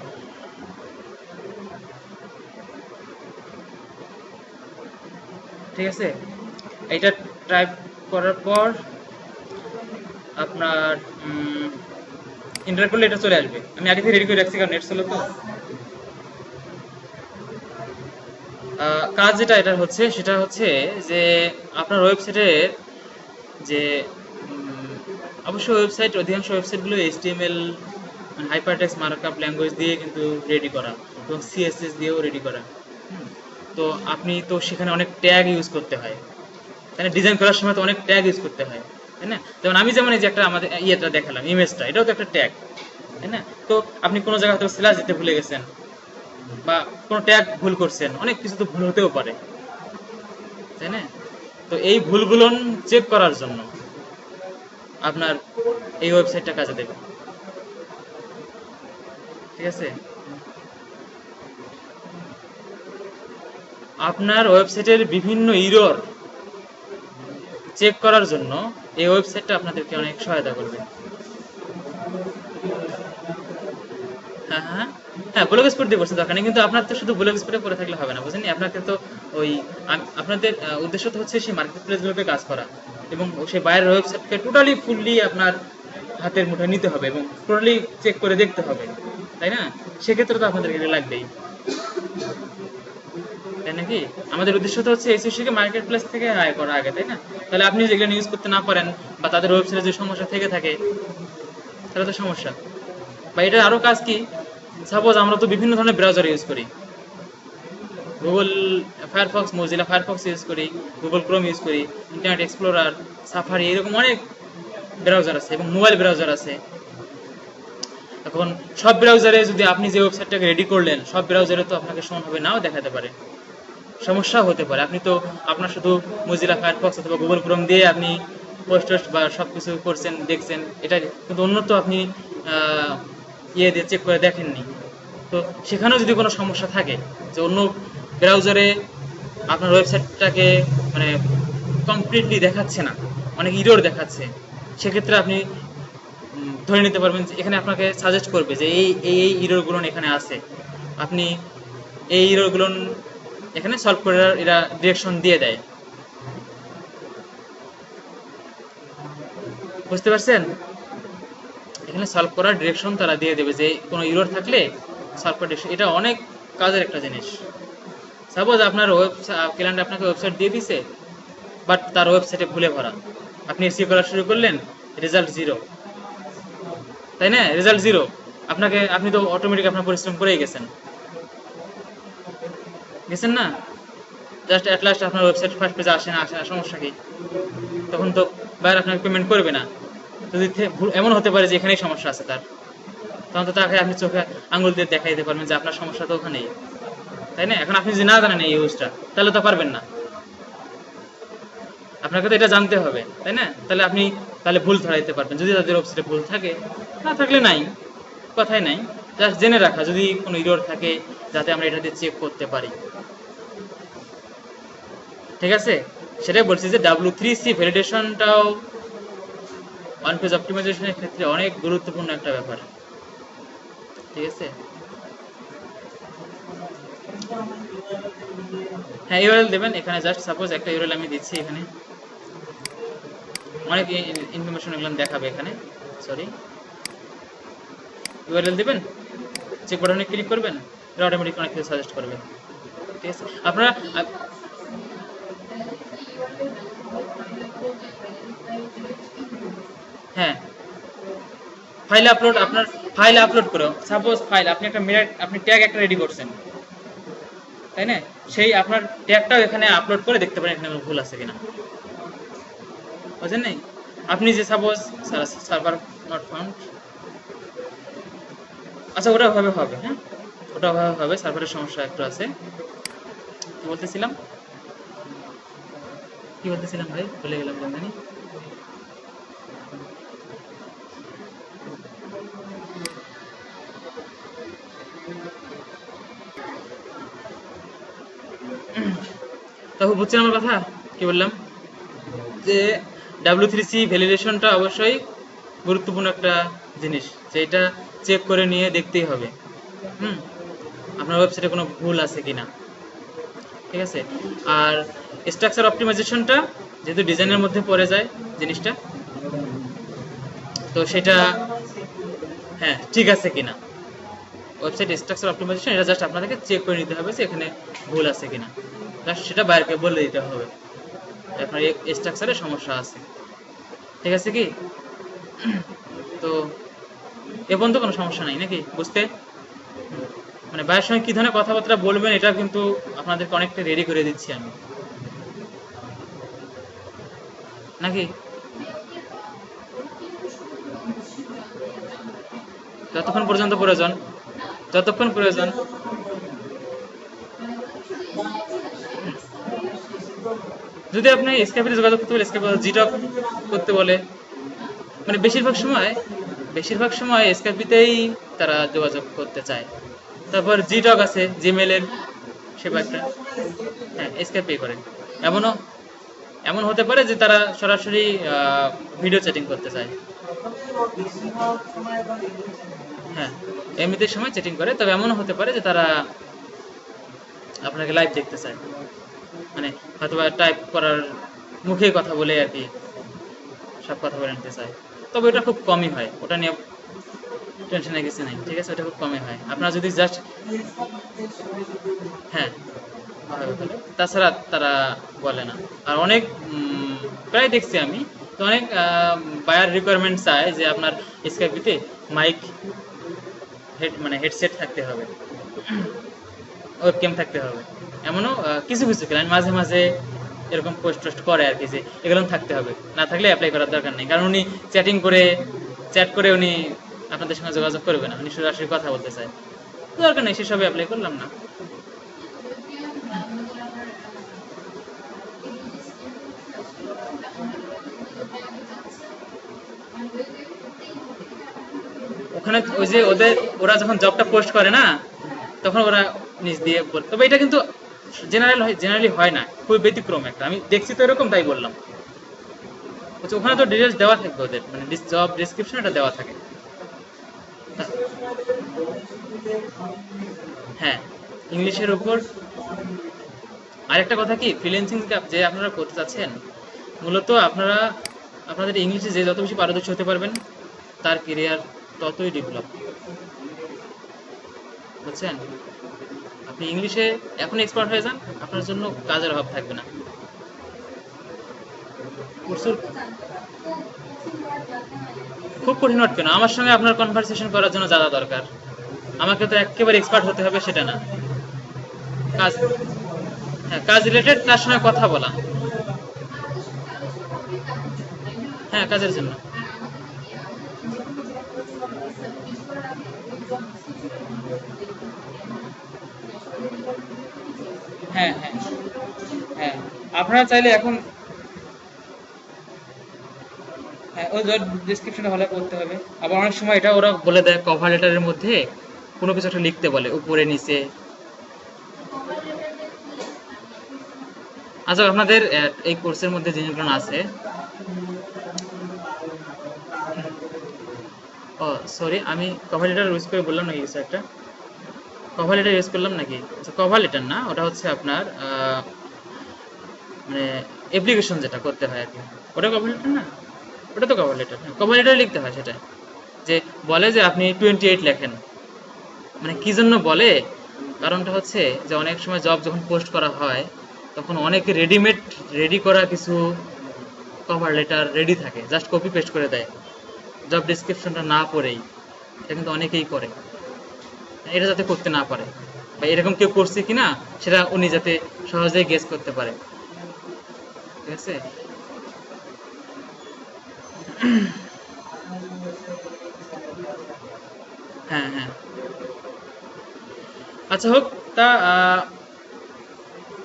ঠিক আছে, এটা টাইপ করার পর আপনার এন্টার করলে এটা চলে আসবে। আমি আগে থেকে রেডি করে রাখছি কারণ নেট ছিল তো। কাজ যেটা এটা হচ্ছে সেটা হচ্ছে যে আপনার ওয়েবসাইটের যে অবশ্য ওয়েবসাইট, অধিকাংশ ওয়েবসাইটগুলো HTML মানে হাইপারটেক্সট মার্কআপ ল্যাঙ্গুয়েজ দিয়ে কিন্তু রেডি করা, এবং CSS দিয়েও রেডি করা। তো আপনি তো সেখানে অনেক ট্যাগ ইউজ করতে হয়, তাই না? ডিজাইন করার সময় তো অনেক ট্যাগ ইউজ করতে হয়, তাই না? যেমন আমি যেমন এই যে একটা আমাদের ইয়েটা দেখালাম, ইমেজটা, এটাও তো একটা ট্যাগ, তাই না? তো আপনি কোনো জায়গায় হয়তো স্ল্যাশ দিতে ভুলে গেছেন বা কোনো ট্যাগ ভুল করছেন, অনেক কিছু তো ভুল হতেও পারে, তাই না? তো এই ভুলগুলো চেক করার জন্য আপনার এই ওয়েবসাইটটা কাজে দেবে, ঠিক আছে? আপনার ওয়েবসাইটের বিভিন্ন ইরর চেক করার জন্য এই ওয়েবসাইটটা আপনাদেরকে অনেক সহায়তা করবে। হ্যাঁ, হ্যাঁ, হ্যাঁ, ব্লগ স্পট দিয়ে বসে দরকার নেই, কিন্তু আপনার তো শুধু ব্লগ স্পটে পড়ে থাকলে হবে না, বুঝেননি? আপনাকে তো ওই আপনাদের উদ্দেশ্য তো হচ্ছে সেই মার্কেট প্লেসগুলোকে কাজ করা, এবং সেই বাইরের ওয়েবসাইটকে টোটালি ফুললি আপনার হাতের মুঠোয় নিতে হবে এবং টোটালি চেক করে দেখতে হবে, তাই না? সেক্ষেত্রে তো আপনাদেরকে এটা লাগবেই, তাই নাকি? আমাদের উদ্দেশ্য তো হচ্ছে এইচএসসিকে মার্কেট প্লেস থেকে আয় করা আগে, তাই না? তাহলে আপনি যেগুলো ইউজ করতে না পারেন বা তাদের ওয়েবসাইটে যে সমস্যা থেকে থাকে, তাহলে তো সমস্যা। বা এটা আরো কাজ কি, সাপোজ আমরা তো বিভিন্ন ধরনের ব্রাউজার ইউজ করি, Google Firefox, Mozilla Firefox use করি, গুগল ক্রোম ইউজ করি, ইন্টারনেট এক্সপ্লোরার, সাফারি, এরকম অনেক ব্রাউজার আছে এবং মোবাইল ব্রাউজার আছে। এখন সব ব্রাউজারে যদি আপনি যে ওয়েবসাইটটাকে রেডি করলেন, সব ব্রাউজারে তো আপনাকে সমানভাবে নাও দেখাতে পারে, সমস্যা হতে পারে। আপনি তো আপনার শুধু মজিলা ফায়ারফক্স অথবা গুগল ক্রোম দিয়ে আপনি পোস্ট বা সব কিছু করছেন, দেখছেন, এটা কিন্তু অন্য তো আপনি ইয়ে দিয়ে চেক করে দেখেননি। তো সেখানেও যদি কোনো সমস্যা থাকে যে অন্য ব্রাউজারে আপনার ওয়েবসাইটটাকে মানে কমপ্লিটলি দেখাচ্ছে না, অনেক ইরর দেখাচ্ছে, সেক্ষেত্রে আপনি ধরে নিতে পারবেন যে এখানে আপনাকে সাজেস্ট করবে যে এই এই ইররগুলো এখানে আছে, আপনি এই ইররগুলো এখানে সলভ করে এরা ডিরেকশন দিয়ে দেয়। বুঝতে পারছেন? এখানে সলভ করার ডিরেকশন তারা দিয়ে দেবে যে কোনো ইরর থাকলে সলভ করার ডিরেকশন। এটা অনেক কাজের একটা জিনিস। সাপোজ আপনার ক্লায়েন্ট আপনাকে ওয়েবসাইট দিয়ে দিছে, বাট তার ওয়েবসাইটে ভুলে ভরা, আপনি এসিও করা শুরু করলেন, রেজাল্ট জিরো, তাই না? রেজাল্ট জিরো, আপনি তো অটোমেটিক আপনার পরিশ্রম করেই গেছেন, গেছেন না? জাস্ট অ্যাট লাস্ট আপনার ওয়েবসাইট ফার্স্ট পেজে আসে না, সমস্যা কি? তখন তো বাইরে আপনাকে পেমেন্ট করবে না। যদি এমন হতে পারে যে এখানেই সমস্যা আছে তার, তখন তো তাকে আপনি চোখে আঙুল দিয়ে দেখাই দিতে পারবেন যে আপনার সমস্যা তো ওখানেই, তাই না? এখন আপনি যদি না জানেন এই ইউজটা, তাহলে তো পারবেন না, আপনাকে তো এটা জানতে হবে, তাই না? তাহলে ভুল ধরা দিতে পারবেন যদি তাদের ওয়েবসাইটে ভুল থাকে, না থাকলে নাই, কথাই নাই। জাস্ট জেনে রাখা যদি কোনো ইরর থাকে, যাতে আমরা এটা দিয়ে চেক করতে পারি, ঠিক আছে? সেটাই বলছি যে W3C ভ্যালিডেশনটাও ওয়ান পেজ অপটিমাইজেশনের ক্ষেত্রে অনেক গুরুত্বপূর্ণ একটা ব্যাপার, ঠিক আছে? হ্যাঁ, ইউআরএল দেবেন এখানে। জাস্ট সাপোজ একটা ইউআরএল আমি দিচ্ছি এখানে, অনেক ইনফরমেশন এগুলো দেখাবে এখানে, সরি। ইউআরএল দিবেন, চেক বাটনে ক্লিক করবেন, এটা অটোমেটিক অনেক কিছু সাজেস্ট করবে, ঠিক আছে? আপনারা হ্যাঁ, ফাইল আপলোড আপনার ফাইল আপলোড করো, সাপোজ ফাইল আপনি একটা আপনি ট্যাগ একটা রেডি করছেন, তাই না? সেই আপনার ট্যাগটাও এখানে আপলোড করে দেখতে পারেন এখানে ভুল আছে কিনা, বুঝলেন? নাই আপনি যে সাপোজ সার্ভার নট ফাউন্ড, আচ্ছা ওটা ভাবে হবে, হ্যাঁ ওটা ভাবে হবে, সার্ভারের সমস্যা একটু আছে। কি বলতেছিলাম ভাই, ভুলে গেলাম জানি। তখন বুঝছেন আমার কথা কি বললাম, যে W3C ভ্যালিডেশনটা অবশ্যই গুরুত্বপূর্ণ একটা জিনিস, যেটা চেক করে নিয়ে দেখতেই হবে আপনার ওয়েবসাইটে কোনো ভুল আছে কিনা, ঠিক আছে? আর স্ট্রাকচার অপটিমাইজেশনটা যেহেতু ডিজাইনের মধ্যে পড়ে যায় জিনিসটা, তো সেটা হ্যাঁ ঠিক আছে কিনা, ওয়েবসাইট স্ট্রাকচার অপটিমাইজেশন এটা জাস্ট আপনাদেরকে চেক করে নিতে হবে যে এখানে ভুল আছে কিনা, জাস্ট সেটা বাইরকে বলে দিতে হবে আপনার এই স্ট্রাকচারে সমস্যা আছে, ঠিক আছে কি? তো এ পর্যন্ত কোনো সমস্যা নাই নাকি বুঝতে? মানে বাইরের সঙ্গে কি ধরনের কথাবার্তা বলবেন এটা কিন্তু আপনাদেরকে অনেকটা রেডি করে দিচ্ছি আমি, নাকি? যতক্ষণ পর্যন্ত প্রয়োজন, যতক্ষণ প্রয়োজন। যদি আপনি স্কাইপে যোগাযোগ করতে বলে, স্কাইপ জিটক করতে বলে, মানে বেশিরভাগ সময় স্কাইপিতেই তারা যোগাযোগ করতে চায়। তারপর জিটক আছে জিমেলের সেবাটা, হ্যাঁ স্কাইপে করে। এমন হতে পারে যে তারা সরাসরি ভিডিও চ্যাটিং করতে চায়, হ্যাঁ এমনিতে সময় চ্যাটিং করে, তবে এমনও হতে পারে যে তারা আপনাকে লাইভ দেখতে চায়, মানে হয়তো টাইপ করার মুখে কথা বলে আর কি সব কথা বলে নিতে চায়, তবে ওটা খুব কমই হয়, ওটা নিয়ে টেনশনের কিছু নেই, ঠিক আছে? ওটা খুব কমই হয়। আপনারা যদি জাস্ট হ্যাঁ তাছাড়া তারা বলে না। আর অনেক প্রায় দেখছি আমি তো, অনেক বায়ার রিকোয়ারমেন্ট চায় যে আপনার স্কাইপিতে মাইক মানে হেডসেট থাকতে হবে, ওয়েবক্যাম থাকতে হবে, এমনও কিছু ক্লায়েন্ট মাঝে মাঝে এরকম পোস্ট করে আর কি, যে এগুলো থাকতে হবে, না থাকলে অ্যাপ্লাই করার দরকার নেই, কারণ উনি চ্যাট করে উনি আপনাদের সঙ্গে যোগাযোগ করবে না, উনি সরাসরি কথা বলতে চায়, দরকার নেই, সেসবে অ্যাপ্লাই করলাম না। ওখানে ওই যে ওরা যখন জবটা পোস্ট করে না, তখন ওরা নিজ দিয়ে তবে এটা কিন্তু জেনারেলি হয় না, খুবই ব্যতিক্রম একটা, আমি দেখছি তো এরকম, তাই বললাম। ওখানে তো ডিটেলস দেওয়া থাকবে ওদের, মানে জব ডেসক্রিপশন এটা দেওয়া থাকে। হ্যাঁ ইংলিশের উপর আরেকটা কথা কি, ফ্রিল্যান্সিং যে আপনারা করতে চাচ্ছেন, মূলত আপনাদের ইংলিশে যে যত বেশি পারদর্শী হতে পারবেন, তার কেরিয়ার ততই ডেভেলপ, বুঝছেন? আপনি ইংলিশে এখন এক্সপার্ট হয়ে যান, আপনার জন্য কাজের অভাব থাকবে না। খুব কঠিন ওয়ার্ড কেন, আমার সঙ্গে আপনার কনভারসেশন করার জন্য যা দরকার, আমাকে তো একেবারে এক্সপার্ট হতে হবে সেটা না, কাজ হ্যাঁ কাজ রিলেটেড, তার সঙ্গে কথা বলা, হ্যাঁ কাজের জন্য। হ্যাঁ হ্যাঁ হ্যাঁ আপনারা চাইলে এখন ওই ডিসক্রিপশনটা ভালো করতে হবে। আবার অনেক সময় এটা ওরা বলে দেয় কভার লেটারের মধ্যে কোনো কিছু একটা লিখতে বলে উপরে নিচে। আচ্ছা আপনাদের এই কোর্সের মধ্যে জিনিসগুলো আছে, ও সরি আমি কভার লেটার ইউজ করে বললাম নাকি কিছু একটা, কভার লেটার ইউজ করলাম নাকি? আচ্ছা কভার লেটার না, ওটা হচ্ছে আপনার মানে অ্যাপ্লিকেশন যেটা করতে হয় আর কি, ওটা কভার লেটার না, ওটা তো কভার লেটার, কভার লেটার লিখতে হয় সেটা, যে বলে যে আপনি 28 লেখেন, মানে কি জন্য বলে, কারণটা হচ্ছে যে অনেক সময় জব যখন পোস্ট করা হয় তখন অনেকে রেডি করা কিছু কভার লেটার রেডি থাকে, জাস্ট কপি পেস্ট করে দেয় জব ডেসক্রিপশনটা না পড়েই, এটা কিন্তু অনেকেই করে, এটা যাতে করতে না পারে, বা এরকম কেউ করছে কিনা সেটা উনি যাতে সহজেই গেস করতে পারে। ঠিক আছে। হ্যাঁ হ্যাঁ, আচ্ছা হোক। তা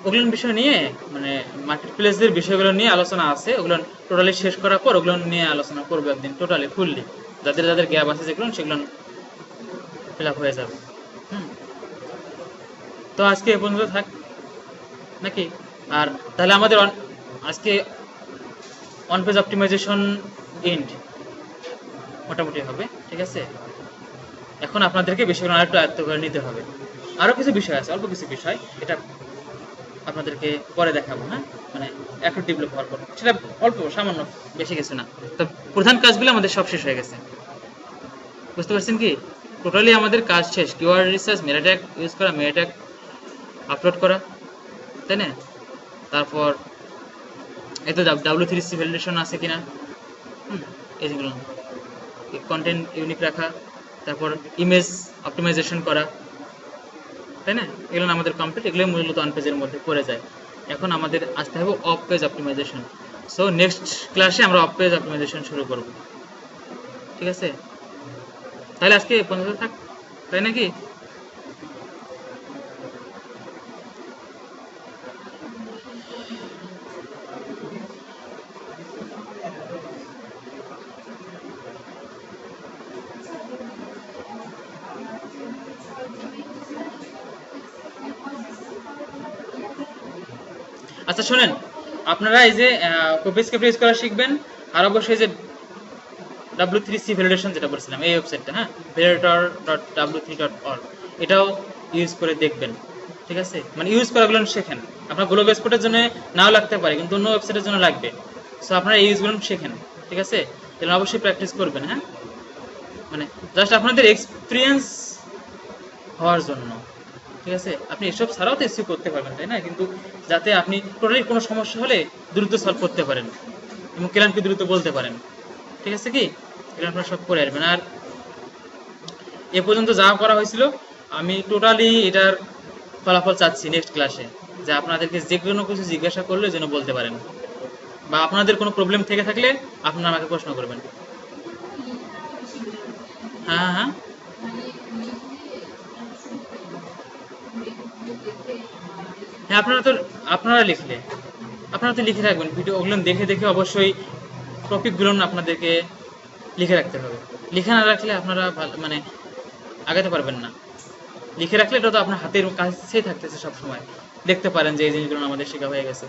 ওগুলোর বিষয় নিয়ে মানে মার্কেট প্লেসের বিষয়গুলো নিয়ে আলোচনা আছে, ওগুলো টোটালি শেষ করার পর ওগুলো নিয়ে আলোচনা করবো একদিন টোটালি ফুললি, যাদের যাদের গ্যাপ আছে যেগুলো সেগুলো ফিল আপ হয়ে যাবে। হুম। তো আজকে এ পর্যন্ত থাক নাকি? আর তাহলে আমাদের আজকে অন পেজ অপটিমাইজেশন এন্ড মোটামুটি হবে। ঠিক আছে, এখন আপনাদেরকে বিষয়গুলো আরেকটু আয়ত্ত করে নিতে হবে। আরো কিছু বিষয় আছে, অল্প কিছু বিষয়, এটা আপনাদেরকে পরে দেখাবো। হ্যাঁ, মানে একটু ডেভেলপ হওয়ার পর সেটা অল্প সামান্য, বেশি কিছু না। তো প্রধান কাজগুলো আমাদের সব শেষ হয়ে গেছে, বুঝতে পারছেন কি? টোটালি আমাদের কাজ শেষ। কিওয়ার্ড রিসার্চ, মেটা ট্যাগ ইউজ করা, মেটা ট্যাগ আপলোড করা, তাই না? তারপর এই তো W3C ভ্যালিডেশন আছে কিনা, হুম, এই যেগুলো কন্টেন্ট ইউনিক রাখা, তারপর ইমেজ অপটিমাইজেশন করা, তাই না? এগুলো আমাদের কমপ্লিট, এগুলো মূলত অন পেজের মধ্যে পড়ে যায়। এখন আমাদের আসতে হবে off page optimization. So next ক্লাসে আমরা অফ পেজ অপটিমাইজেশন শুরু করব। ঠিক আছে, তাহলে আজকে এ পর্যন্ত থাক, তাই নাকি? আচ্ছা শোনেন, আপনারা এই যে কপিজ কে ইউজ করা শিখবেন, আর অবশ্যই যে W3C ভ্যালিডেশন যেটা বলছিলাম এই ওয়েবসাইটটা, হ্যাঁ, validator.w3.org, এটাও ইউজ করে দেখবেন। ঠিক আছে, মানে ইউজ করাগুলো শেখেন। আপনার গ্লোবাল এক্সপোর্টের জন্য নাও লাগতে পারে, কিন্তু অন্য ওয়েবসাইটের জন্য লাগবে। সো আপনারা এই ইউজগুলো শেখেন। ঠিক আছে, এগুলো অবশ্যই প্র্যাকটিস করবেন। হ্যাঁ, মানে জাস্ট আপনাদের এক্সপিরিয়েন্স হওয়ার জন্য। ঠিক আছে, আপনি এসব ছাড়াও তো এসইও করতে পারবেন, তাই না? কিন্তু যাতে আপনি টোটালি কোনো সমস্যা হলে দ্রুত সলভ করতে পারেন এবং ক্লায়েন্টকে দ্রুত বলতে পারেন। ঠিক আছে কি? এগুলো আপনারা সব করে আসবেন। আর এ পর্যন্ত যা করা হয়েছিল আমি টোটালি এটার ফলাফল চাচ্ছি নেক্সট ক্লাসে, যে আপনাদেরকে যে কোনো কিছু জিজ্ঞাসা করলে যেন বলতে পারেন, বা আপনাদের কোনো প্রবলেম থেকে থাকলে আপনারা আমাকে প্রশ্ন করবেন। হ্যাঁ হ্যাঁ, হ্যাঁ আপনারা লিখলে, আপনারা তো লিখে রাখবেন ভিডিও, ওগুলো দেখে দেখে অবশ্যই টপিকগুলো আপনাদেরকে লিখে রাখতে হবে। লিখে না রাখলে আপনারা মানে আগাতে পারবেন না। লিখে রাখলে এটা তো আপনার হাতের কাছেই থাকতেছে সব সময়, দেখতে পারেন যে এই জিনিসগুলো আমাদের শেখা হয়ে গেছে।